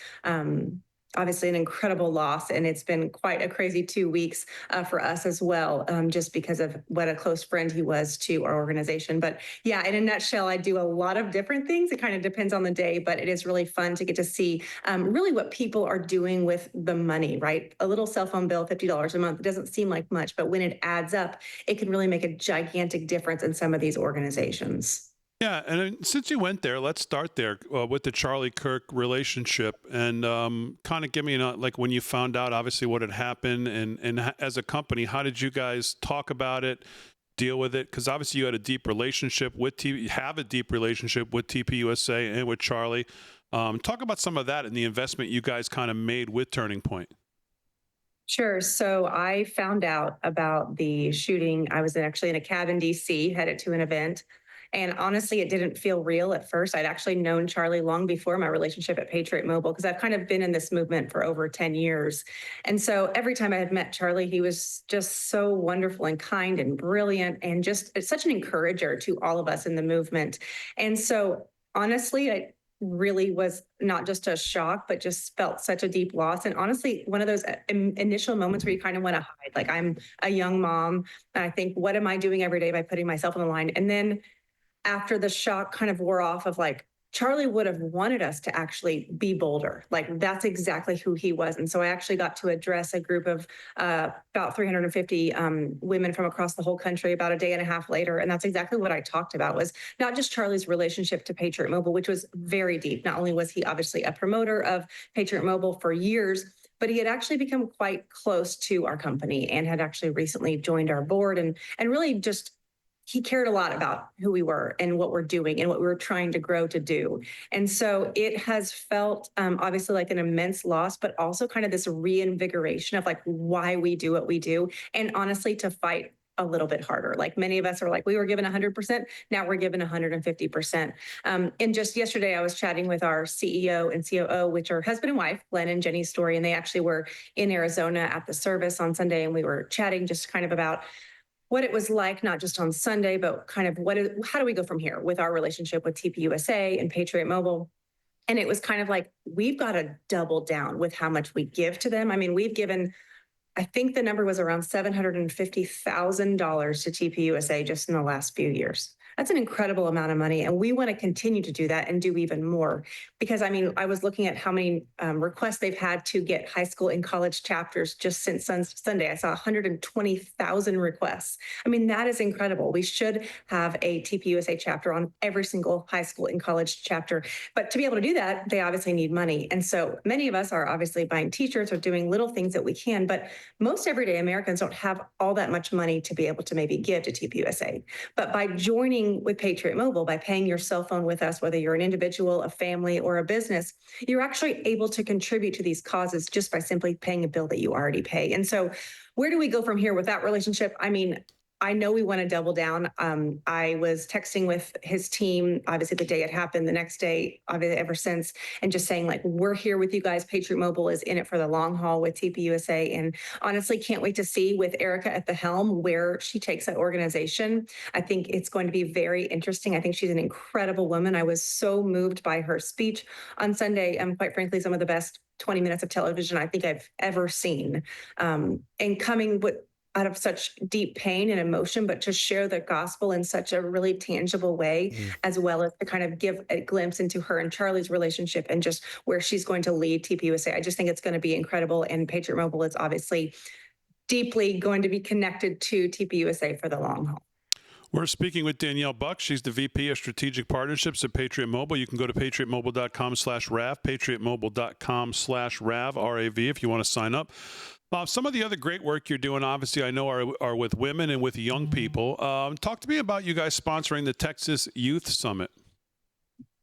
obviously an incredible loss, and it's been quite a crazy 2 weeks for us as well, just because of what a close friend he was to our organization. But yeah, in a nutshell, I do a lot of different things. It kind of depends on the day, but it is really fun to get to see really what people are doing with the money, right? A little cell phone bill, $50 a month, it doesn't seem like much, but when it adds up, it can really make a gigantic difference in some of these organizations. Yeah, and since you went there, let's start there with the Charlie Kirk relationship, and kind of give me like when you found out, obviously, what had happened, and as a company, how did you guys talk about it, deal with it? Because obviously you had a deep relationship with TPUSA and with Charlie. Talk about some of that and the investment you guys kind of made with Turning Point. Sure. So I found out about the shooting. I was actually in a cab in DC, headed to an event. And honestly, it didn't feel real at first. I'd actually known Charlie long before my relationship at Patriot Mobile, because I've kind of been in this movement for over 10 years. And so every time I had met Charlie, he was just so wonderful and kind and brilliant, and just such an encourager to all of us in the movement. And so honestly, I really was not just a shock, but just felt such a deep loss. And honestly, one of those initial moments where you kind of want to hide, like, I'm a young mom, and I think, what am I doing every day by putting myself on the line? And then after the shock kind of wore off of, like, Charlie would have wanted us to actually be bolder. Like, that's exactly who he was. And so I actually got to address a group of about 350 women from across the whole country about a day and a half later. And that's exactly what I talked about, was not just Charlie's relationship to Patriot Mobile, which was very deep. Not only was he obviously a promoter of Patriot Mobile for years, but he had actually become quite close to our company and had actually recently joined our board, and really just, he cared a lot about who we were and what we're doing and what we were trying to grow to do. And so it has felt obviously like an immense loss, but also kind of this reinvigoration of, like, why we do what we do. And honestly, to fight a little bit harder. Like, many of us are like, we were given 100%, now we're given 150%. And just yesterday, I was chatting with our CEO and COO, which are husband and wife, Glenn and Jenny Story, and they actually were in Arizona at the service on Sunday, and we were chatting just kind of about what it was like, not just on Sunday, but kind of how do we go from here with our relationship with TPUSA and Patriot Mobile? And it was kind of like, we've got to double down with how much we give to them. I mean, we've given, I think the number was around $750,000 to TPUSA just in the last few years. That's an incredible amount of money. And we want to continue to do that and do even more. Because, I mean, I was looking at how many requests they've had to get high school and college chapters just since Sunday. I saw 120,000 requests. I mean, that is incredible. We should have a TPUSA chapter on every single high school and college chapter. But to be able to do that, they obviously need money. And so many of us are obviously buying t-shirts or doing little things that we can. But most everyday Americans don't have all that much money to be able to maybe give to TPUSA. But by joining with Patriot Mobile, by paying your cell phone with us, whether you're an individual, a family, or a business, you're actually able to contribute to these causes just by simply paying a bill that you already pay. And so where do we go from here with that relationship? I mean, I know we want to double down. I was texting with his team, obviously the day it happened, the next day, obviously ever since, and just saying, like, we're here with you guys. Patriot Mobile is in it for the long haul with TPUSA. And honestly, can't wait to see with Erica at the helm where she takes that organization. I think it's going to be very interesting. I think she's an incredible woman. I was so moved by her speech on Sunday. Quite frankly, some of the best 20 minutes of television I think I've ever seen. And coming out of such deep pain and emotion, but to share the gospel in such a really tangible way, as well as to kind of give a glimpse into her and Charlie's relationship and just where she's going to lead TPUSA. I just think it's going to be incredible. And Patriot Mobile is obviously deeply going to be connected to TPUSA for the long haul. We're speaking with Danielle Buck. She's the VP of Strategic Partnerships at Patriot Mobile. You can go to patriotmobile.com/RAV, patriotmobile.com/RAV, R-A-V, if you want to sign up. Some of the other great work you're doing, obviously, I know are with women and with young people. Talk to me about you guys sponsoring the Texas Youth Summit.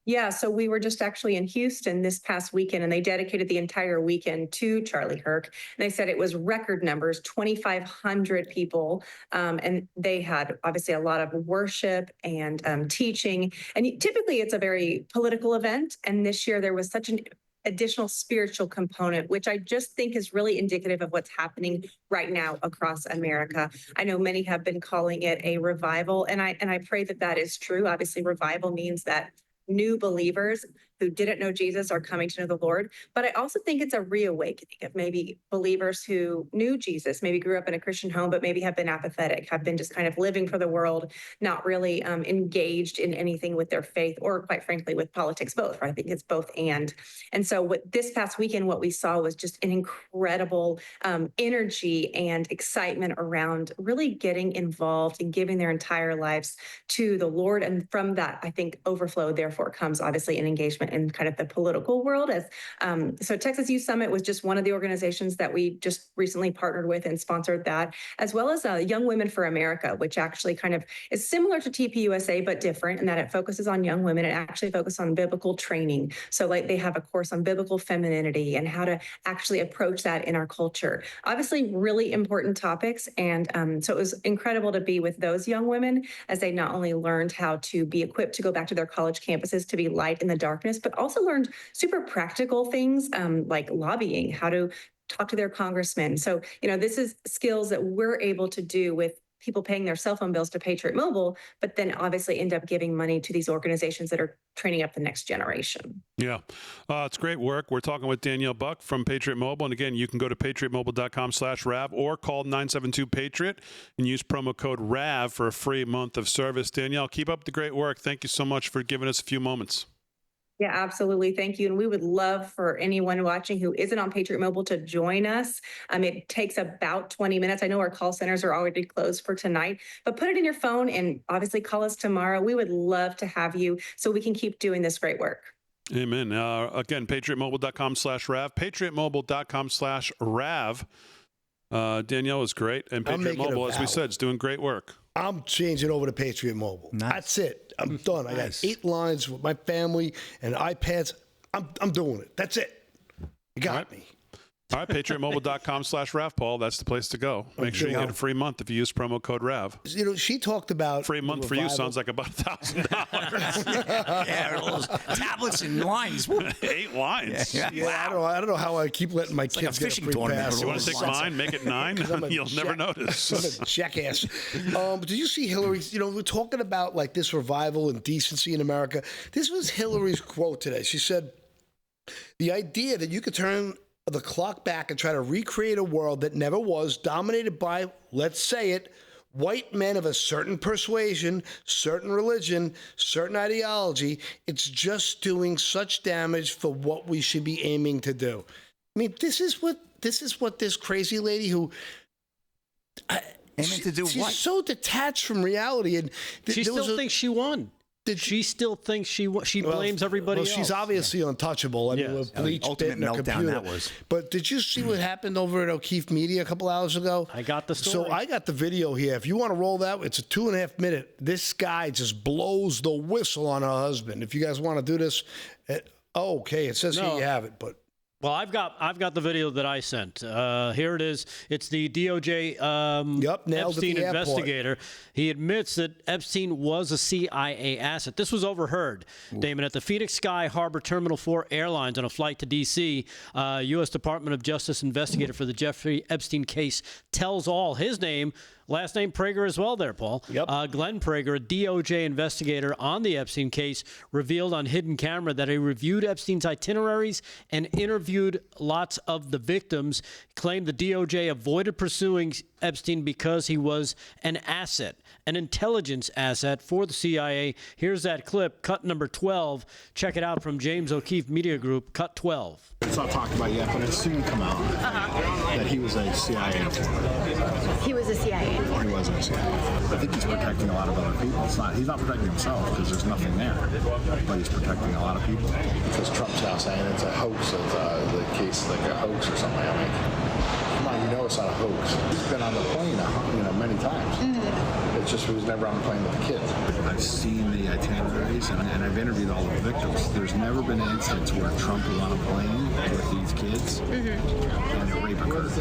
Yeah, so we were just actually in Houston this past weekend, and they dedicated the entire weekend to Charlie Kirk. And they said it was record numbers, 2,500 people. And they had obviously a lot of worship and teaching. And typically it's a very political event. And this year there was such an additional spiritual component, which I just think is really indicative of what's happening right now across America. I know many have been calling it a revival, and I pray that that is true. Obviously, revival means that new believers who didn't know Jesus are coming to know the Lord. But I also think it's a reawakening of maybe believers who knew Jesus, maybe grew up in a Christian home, but maybe have been apathetic, have been just kind of living for the world, not really engaged in anything with their faith or, quite frankly, with politics both. Right? I think it's both and. And so this past weekend, what we saw was just an incredible energy and excitement around really getting involved and giving their entire lives to the Lord. And from that, I think overflow, therefore, comes obviously an engagement in kind of the political world. So Texas Youth Summit was just one of the organizations that we just recently partnered with and sponsored that, as well as Young Women for America, which actually kind of is similar to TPUSA, but different in that it focuses on young women. It actually focuses on biblical training. So like they have a course on biblical femininity and how to actually approach that in our culture. Obviously, really important topics. And so it was incredible to be with those young women as they not only learned how to be equipped to go back to their college campuses to be light in the darkness, but also learned super practical things like lobbying, how to talk to their congressmen. So, this is skills that we're able to do with people paying their cell phone bills to Patriot Mobile, but then obviously end up giving money to these organizations that are training up the next generation. Yeah, it's great work. We're talking with Danielle Buck from Patriot Mobile. And again, you can go to patriotmobile.com/RAV or call 972-PATRIOT and use promo code RAV for a free month of service. Danielle, keep up the great work. Thank you so much for giving us a few moments. Yeah, absolutely. Thank you. And we would love for anyone watching who isn't on Patriot Mobile to join us. It takes about 20 minutes. I know our call centers are already closed for tonight, but put it in your phone and obviously call us tomorrow. We would love to have you so we can keep doing this great work. Amen. Again, patriotmobile.com/RAV, patriotmobile.com/RAV. Danielle is great. And Patriot Mobile, as we said, is doing great work. I'm changing over to Patriot Mobile. Nice. That's it. I'm done. I got 8 lines with my family and iPads. I'm doing it. That's it. You got me. All right, patriotmobile.com/RAV, Paul. That's the place to go. Make sure you get a free month if you use promo code RAV. She talked about free month for you sounds like about $1,000. Yeah, those tablets and lines. 8 lines. Yeah. Wow. I don't know how I keep letting my kids get a free pass. You want to take mine? Make it 9. You'll never notice. I'm a jackass. Did you see Hillary's? We're talking about like this revival and decency in America. This was Hillary's quote today. She said, "The idea that you could turn the clock back and try to recreate a world that never was, dominated by, let's say it, white men of a certain persuasion, certain religion, certain ideology, it's just doing such damage for what we should be aiming to do." I mean, this is what this crazy lady who aiming to do she's what? So detached from reality, and she still thinks she won. She still thinks she blames everybody else. She's obviously untouchable. I mean, with bleach bit in her computer. That was. But did you see what happened over at O'Keefe Media a couple hours ago? I got the story. So I got the video here. If you want to roll that, it's a 2.5 minute. This guy just blows the whistle on her husband. If you guys want to do this, okay, it says here you have it, but. Well, I've got the video that I sent. Here it is. It's the DOJ Epstein investigator. He admits that Epstein was a CIA asset. This was overheard, Damon, at the Phoenix Sky Harbor Terminal 4 Airlines on a flight to D.C. U.S. Department of Justice investigator for the Jeffrey Epstein case tells all. His name, last name Prager as well there, Paul. Yep. Glenn Prager, a DOJ investigator on the Epstein case, revealed on hidden camera that he reviewed Epstein's itineraries and interviewed lots of the victims. Claimed the DOJ avoided pursuing Epstein because he was an asset, an intelligence asset for the CIA. Here's that clip, cut number 12. Check it out from James O'Keefe Media Group, cut 12. It's not talked about yet, but it's soon come out that he was a CIA employee. He was a CIA employee. Or he wasn't a CIA. I think he's protecting a lot of other people. He's not protecting himself because there's nothing there, but he's protecting a lot of people. Because Trump's now saying it's a hoax of the case, like a hoax or something. I mean, come on, you know it's not a hoax. He's been on the plane, many times. It's just he was never on the plane with the kids. I've seen the itineraries and I've interviewed all the victims. There's never been an instance where Trump was on a plane with these kids and a rape occurred.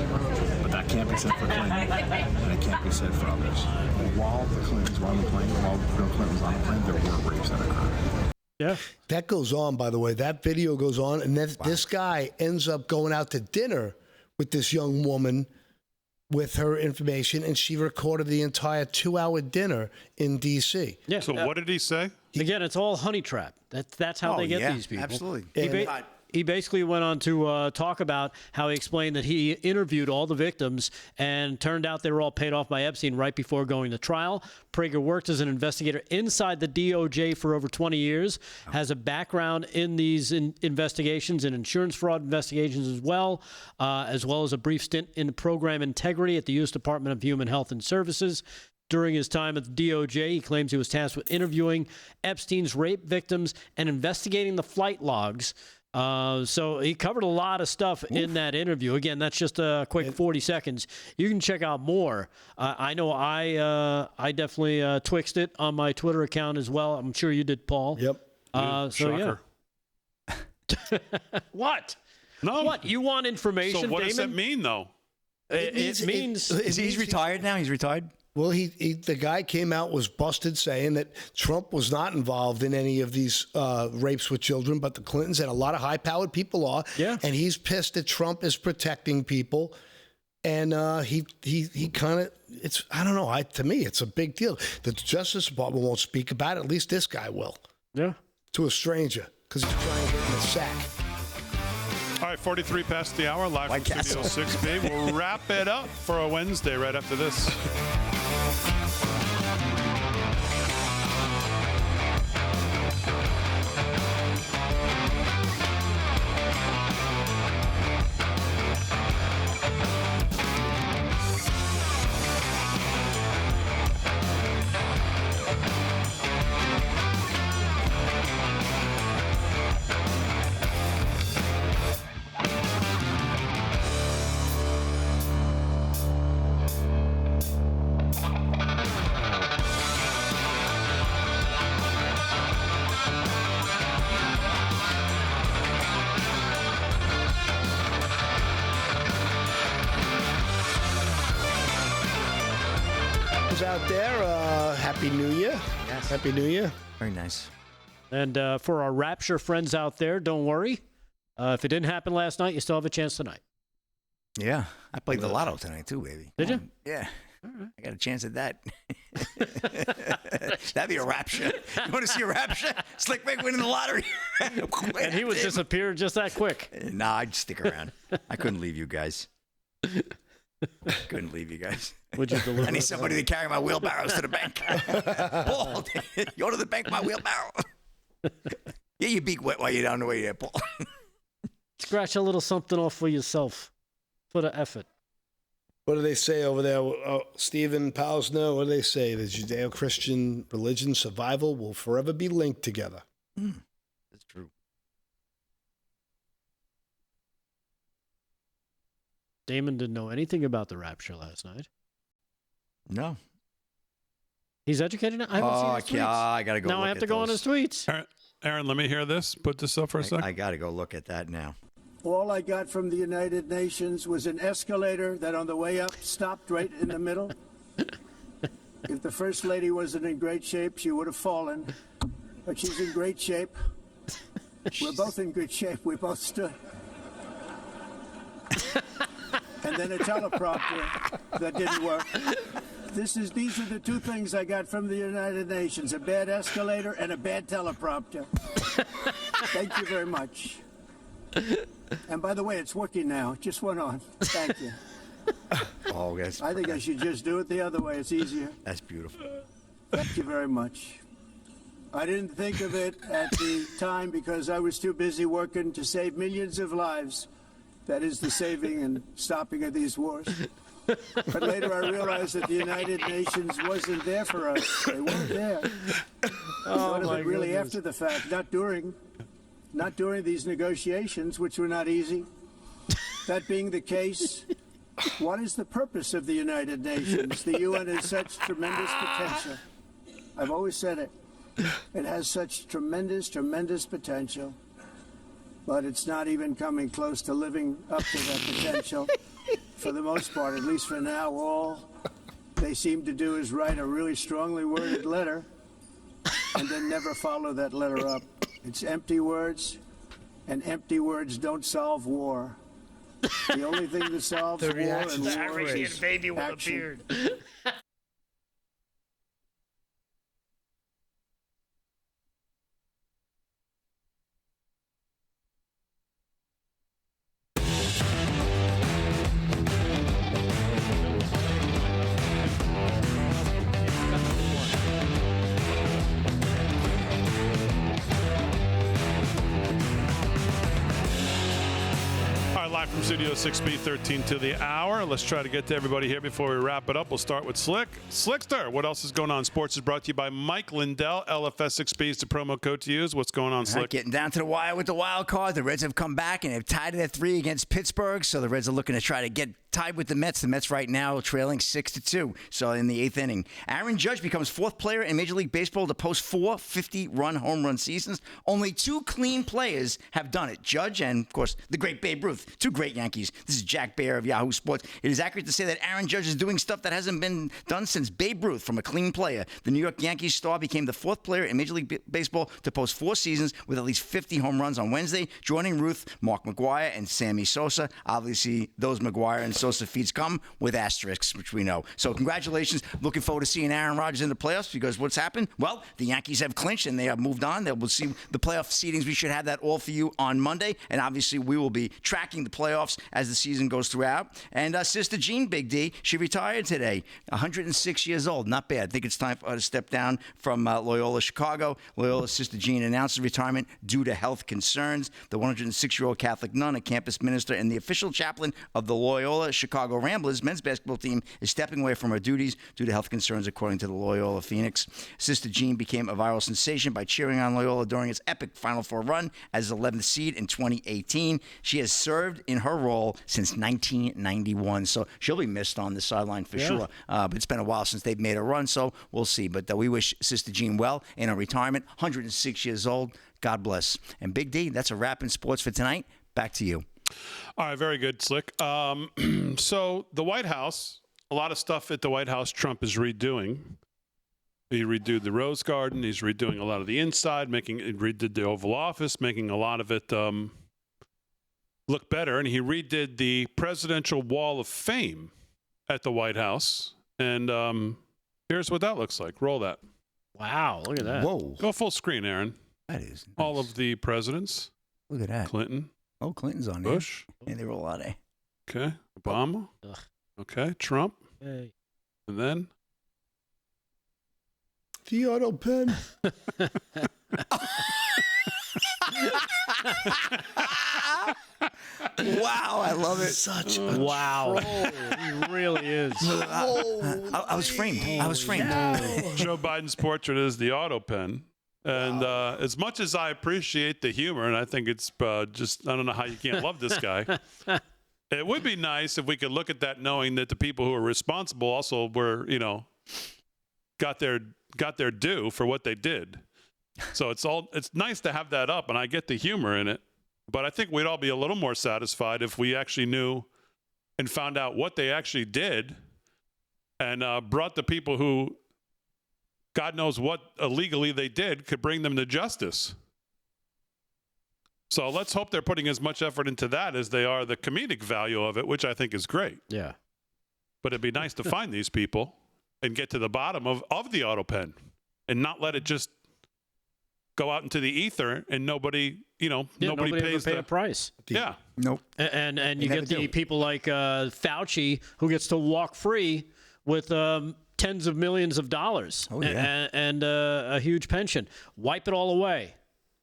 But that can't be said for Clinton, and it can't be said for others. While the Clintons were on the plane, while Bill Clinton was on the plane, there were rapes that occurred. Yeah. That goes on, by the way. That video goes on, and then this guy ends up going out to dinner with this young woman with her information, and she recorded the entire 2-hour dinner in D.C. Yeah. So what did he say? Again, it's all honey trap. That's how they get these people. Absolutely. He basically went on to talk about how he explained that he interviewed all the victims and turned out they were all paid off by Epstein right before going to trial. Prager worked as an investigator inside the DOJ for over 20 years, has a background in these investigations and insurance fraud investigations as well as a brief stint in program integrity at the U.S. Department of Human Health and Services. During his time at the DOJ, he claims he was tasked with interviewing Epstein's rape victims and investigating the flight logs. So he covered a lot of stuff in that interview. Again, that's just a quick 40 seconds. You can check out more. I know I definitely twixed it on my Twitter account as well. I'm sure you did, Paul. Yep. Shocker. Yeah. What? No. What? You want information, So what Damon? does that mean, though? It means... He's retired now? He's retired? Well, the guy came out, was busted, saying that Trump was not involved in any of these rapes with children, but the Clintons and a lot of high-powered people are. Yeah. And he's pissed that Trump is protecting people. And he kind of, it's, I don't know, to me, it's a big deal. The Justice Department won't speak about it. At least this guy will. Yeah. To a stranger, because he's trying to get in the sack. All right, 43 past the hour, live from Studio 6B. We'll wrap it up for a Wednesday right after this. Out there, Happy New Year. Yes. Happy New Year. Very nice. And for our Rapture friends out there, don't worry. If it didn't happen last night, you still have a chance tonight. Yeah. I played the lotto tonight, too, baby. Did you? Yeah. I got a chance at that. That'd be a rapture. You want to see a rapture? Slick Rick winning the lottery. And he would disappear just that quick. Nah, I'd stick around. I couldn't leave you guys. Couldn't leave you guys. Would you deliver? I need somebody to carry my wheelbarrows to the bank. Paul, you go to the bank, my wheelbarrow. Get your beak wet while you're down the way there, Paul. Scratch a little something off for yourself for the effort. What do they say over there? Stephen Pausner, what do they say? The Judeo-Christian religion survival will forever be linked together. That's true. Damon didn't know anything about the rapture last night. No. He's educated now? I haven't seen his tweets. I got to go now look I have at to go on his tweets. Aaron, let me hear this. Put this up for a second. I got to go look at that now. All I got from the United Nations was an escalator that on the way up stopped right in the middle. If the First Lady wasn't in great shape, she would have fallen. But she's in great shape. We're both in good shape. We both stood. And then a teleprompter that didn't work. These are the two things I got from the United Nations, a bad escalator and a bad teleprompter. Thank you very much. And by the way, it's working now. It just went on. Thank you. Oh, yes. I think I should just do it the other way. It's easier. That's beautiful. Thank you very much. I didn't think of it at the time because I was too busy working to save millions of lives. That is the saving and stopping of these wars. But later I realized that the United Nations wasn't there for us. They weren't there. Thought of it really after the fact, not during these negotiations, which were not easy. That being the case, what is the purpose of the United Nations? The UN has such tremendous potential. I've always said it. It has such tremendous, tremendous potential. But it's not even coming close to living up to that potential. For the most part, at least for now, all they seem to do is write a really strongly worded letter and then never follow that letter up. It's empty words, and empty words don't solve war. The only thing that solves war and wars is baby with action. a beard. Live from Studio 6B, 13 to the hour. Let's try to get to everybody here before we wrap it up. We'll start with Slick. Slickster, what else is going on? Sports is brought to you by Mike Lindell. LFS6B is the promo code to use. What's going on, Slick? Right, getting down to the wire with the wild card. The Reds have come back and have tied it at 3 against Pittsburgh. So the Reds are looking to try to get tied with the Mets. The Mets right now are trailing 6-2. So in the 8th inning, Aaron Judge becomes 4th player in Major League Baseball to post 4 50-run home run seasons. Only 2 clean players have done it. Judge and, of course, the great Babe Ruth. 2 great Yankees. This is Jack Baer of Yahoo Sports. It is accurate to say that Aaron Judge is doing stuff that hasn't been done since Babe Ruth from a clean player. The New York Yankees star became the 4th player in Major League Baseball to post 4 seasons with at least 50 home runs on Wednesday, joining Ruth, Mark McGwire, and Sammy Sosa. Obviously, those McGwire and Sosa feats come with asterisks, which we know. So congratulations. Looking forward to seeing Aaron Rodgers in the playoffs because what's happened? Well, the Yankees have clinched and they have moved on. We'll see the playoff seedings. We should have that all for you on Monday. And obviously, we will be tracking the playoffs as the season goes throughout. And Sister Jean, Big D, she retired today, 106 years old. Not bad. I think it's time for her to step down from Loyola Chicago. Loyola's Sister Jean announced retirement due to health concerns. The 106-year-old Catholic nun, a campus minister, and the official chaplain of the Loyola Chicago Ramblers men's basketball team is stepping away from her duties due to health concerns, according to the Loyola Phoenix. Sister Jean became a viral sensation by cheering on Loyola during its epic Final Four run as 11th seed in 2018. She has served in her role since 1991, so she'll be missed on the sideline for sure. But it's been a while since they've made a run, so we'll see. But we wish Sister Jean well in her retirement. 106 years old. God bless. And Big D, that's a wrap in sports for tonight. Back to you. All right, very good, Slick. So the White House, a lot of stuff at the White House Trump is redoing. He redid the Rose Garden. He's redoing a lot of the inside, redid the Oval Office, making a lot of it look better. And he redid the Presidential Wall of Fame at the White House. And here's what that looks like. Roll that. Wow, look at that. Whoa. Go full screen, Aaron. That is nice. All of the presidents. Look at that. Clinton. Oh, Clinton's on there. Bush. And they roll out, eh? Okay. Obama. Ugh. Okay. Trump. Hey. And then the auto pen. Wow, I love it. Such a wow. troll. He really is. I was framed. I was framed. Joe Biden's portrait is the auto pen. And as much as I appreciate the humor, and I think it's just, I don't know how you can't love this guy. It would be nice if we could look at that knowing that the people who are responsible also were, got their due for what they did. So it's nice to have that up, and I get the humor in it. But I think we'd all be a little more satisfied if we actually knew and found out what they actually did and brought the people who, God knows what illegally they did, could bring them to justice. So let's hope they're putting as much effort into that as they are the comedic value of it, which I think is great. Yeah. But it'd be nice to find these people and get to the bottom of the auto pen and not let it just go out into the ether and nobody pays a price. Yeah. Nope. And you get the people like Fauci who gets to walk free with tens of millions of dollars and a huge pension. Wipe it all away.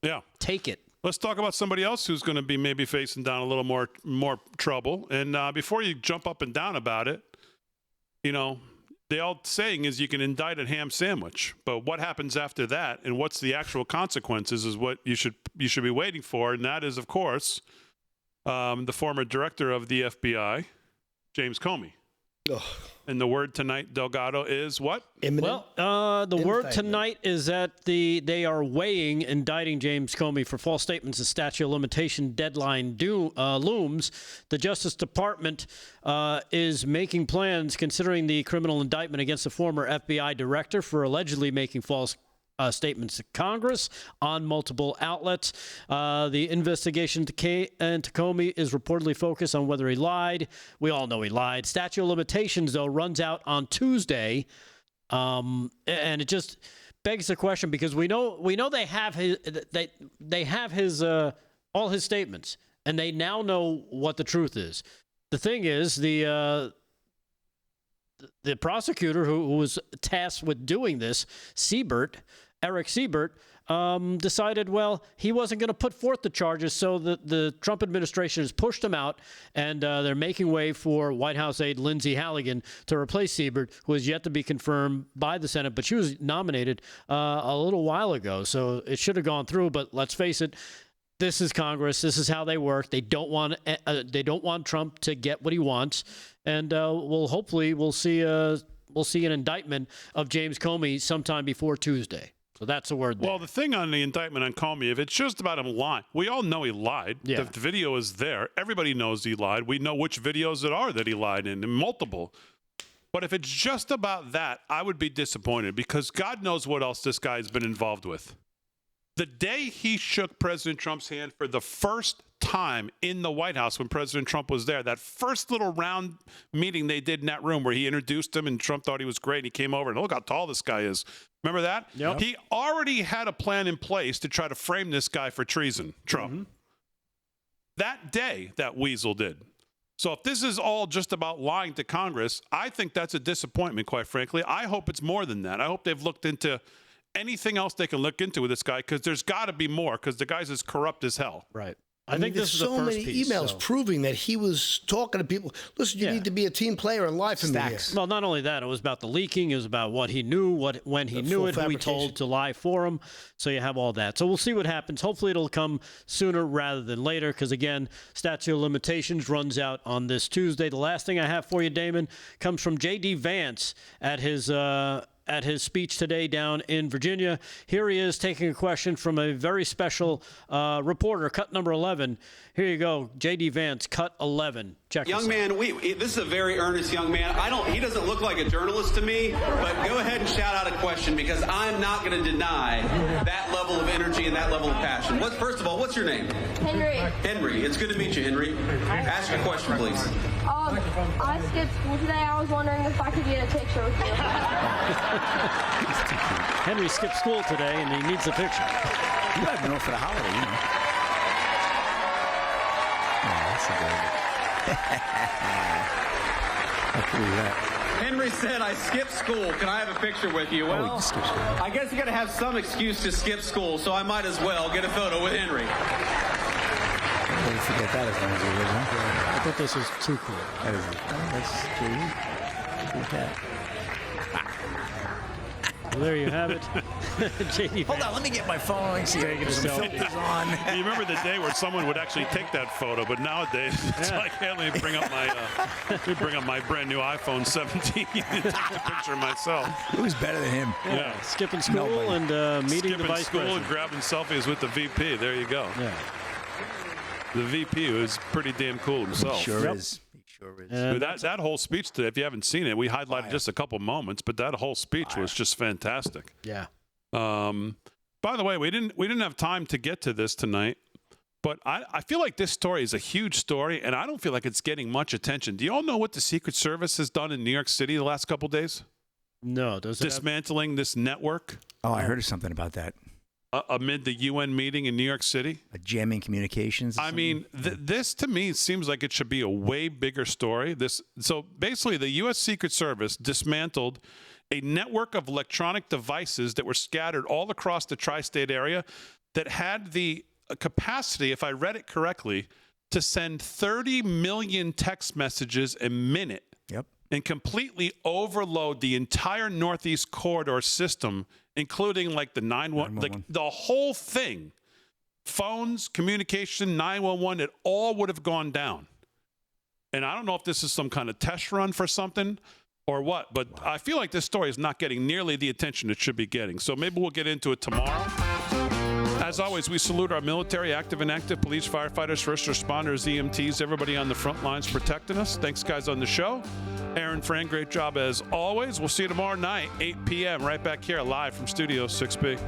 Yeah. Take it. Let's talk about somebody else who's going to be maybe facing down a little more trouble. And before you jump up and down about it, the old saying is you can indict a ham sandwich, but what happens after that and what's the actual consequences is what you should be waiting for. And that is, of course, the former director of the FBI, James Comey. Ugh. And the word tonight, Delgado, is what? Imminent. Well, the word tonight is that they are weighing indicting James Comey for false statements. The statute of limitation deadline looms. The Justice Department is making plans considering the criminal indictment against the former FBI director for allegedly making false statements to Congress on multiple outlets. The investigation into Comey is reportedly focused on whether he lied. We all know he lied. Statute of limitations, though, runs out on Tuesday, and it just begs the question, because we know they have his all his statements, and they now know what the truth is. The thing is, the prosecutor who was tasked with doing this, Eric Siebert, decided, well, he wasn't going to put forth the charges, so the Trump administration has pushed him out, and they're making way for White House aide Lindsey Halligan to replace Siebert, who is yet to be confirmed by the Senate, but she was nominated a little while ago, so it should have gone through. But let's face it, this is Congress. This is how they work. They don't want Trump to get what he wants, and we'll see an indictment of James Comey sometime before Tuesday. So that's the word there. Well, the thing on the indictment on Comey, if it's just about him lying, we all know he lied. Yeah. The video is there. Everybody knows he lied. We know which videos it are that he lied in, and multiple. But if it's just about that, I would be disappointed, because God knows what else this guy's been involved with. The day he shook President Trump's hand for the first time in the White House when President Trump was there, that first little round meeting they did in that room where he introduced him and Trump thought he was great, and he came over and look how tall this guy is. Remember that? Yep. He already had a plan in place to try to frame this guy for treason, Trump. Mm-hmm. That day, that weasel did. So if this is all just about lying to Congress, I think that's a disappointment, quite frankly. I hope it's more than that. I hope they've looked into anything else they can look into with this guy, because there's got to be more, because the guy's as corrupt as hell. Right. I think this is so many emails proving that he was talking to people. Listen, you need to be a team player and lie for me here. Well, not only that, it was about the leaking. It was about what he knew, when he knew it, who he told to lie for him. So you have all that. So we'll see what happens. Hopefully it'll come sooner rather than later, because, again, statute of limitations runs out on this Tuesday. The last thing I have for you, Damon, comes from J.D. Vance at his speech today down in Virginia. Here he is taking a question from a very special reporter, cut number 11. Here you go, J.D. Vance, cut 11. Check young man, this is a very earnest young man. He doesn't look like a journalist to me, but go ahead and shout out a question, because I'm not going to deny that level of energy and that level of passion. First of all, what's your name? Henry. Henry. It's good to meet you, Henry. Ask your question, please. I skipped school today. I was wondering if I could get a picture with you. Henry skipped school today, and he needs a picture. You might have been off for the holiday, you know. Oh, that's adorable. How cool is that? Henry said, I skipped school. Can I have a picture with you? Well, you skip school. I guess you got to have some excuse to skip school, so I might as well get a photo with Henry. Don't forget that as long as you live, huh? I thought this was too cool. That is that's cool. Cool cat. Well, there you have it. JD Hold on, let me get my phone. See, some filters on. You remember the day where someone would actually take that photo, but nowadays it's like, hey, let me bring up my brand new iPhone 17 and take a picture of myself. Who's better than him? Yeah, skipping school and meeting the vice school president. and grabbing selfies with the VP. There you go. Yeah, the VP was pretty damn cool himself. He sure is. That whole speech today, if you haven't seen it, we highlighted just a couple moments, but that whole speech was just fantastic. Yeah. By the way, we didn't have time to get to this tonight, but I feel like this story is a huge story, and I don't feel like it's getting much attention. Do you all know what the Secret Service has done in New York City the last couple of days? No. Dismantling this network. Oh, I heard something about that. Amid the UN meeting in New York City? Jamming communications? I mean, this to me seems like it should be a way bigger story. So basically, the U.S. Secret Service dismantled a network of electronic devices that were scattered all across the tri-state area that had the capacity, if I read it correctly, to send 30 million text messages a minute. Yep. And completely overload the entire Northeast Corridor system, including like the 911, like the whole thing, phones, communication, 911, it all would have gone down. And I don't know if this is some kind of test run for something or what, but I feel like this story is not getting nearly the attention it should be getting. So maybe we'll get into it tomorrow. As always, we salute our military, active and inactive, police, firefighters, first responders, EMTs, everybody on the front lines protecting us. Thanks, guys, on the show. Aaron, Fran, great job as always. We'll see you tomorrow night, 8 p.m., right back here live from Studio 6B.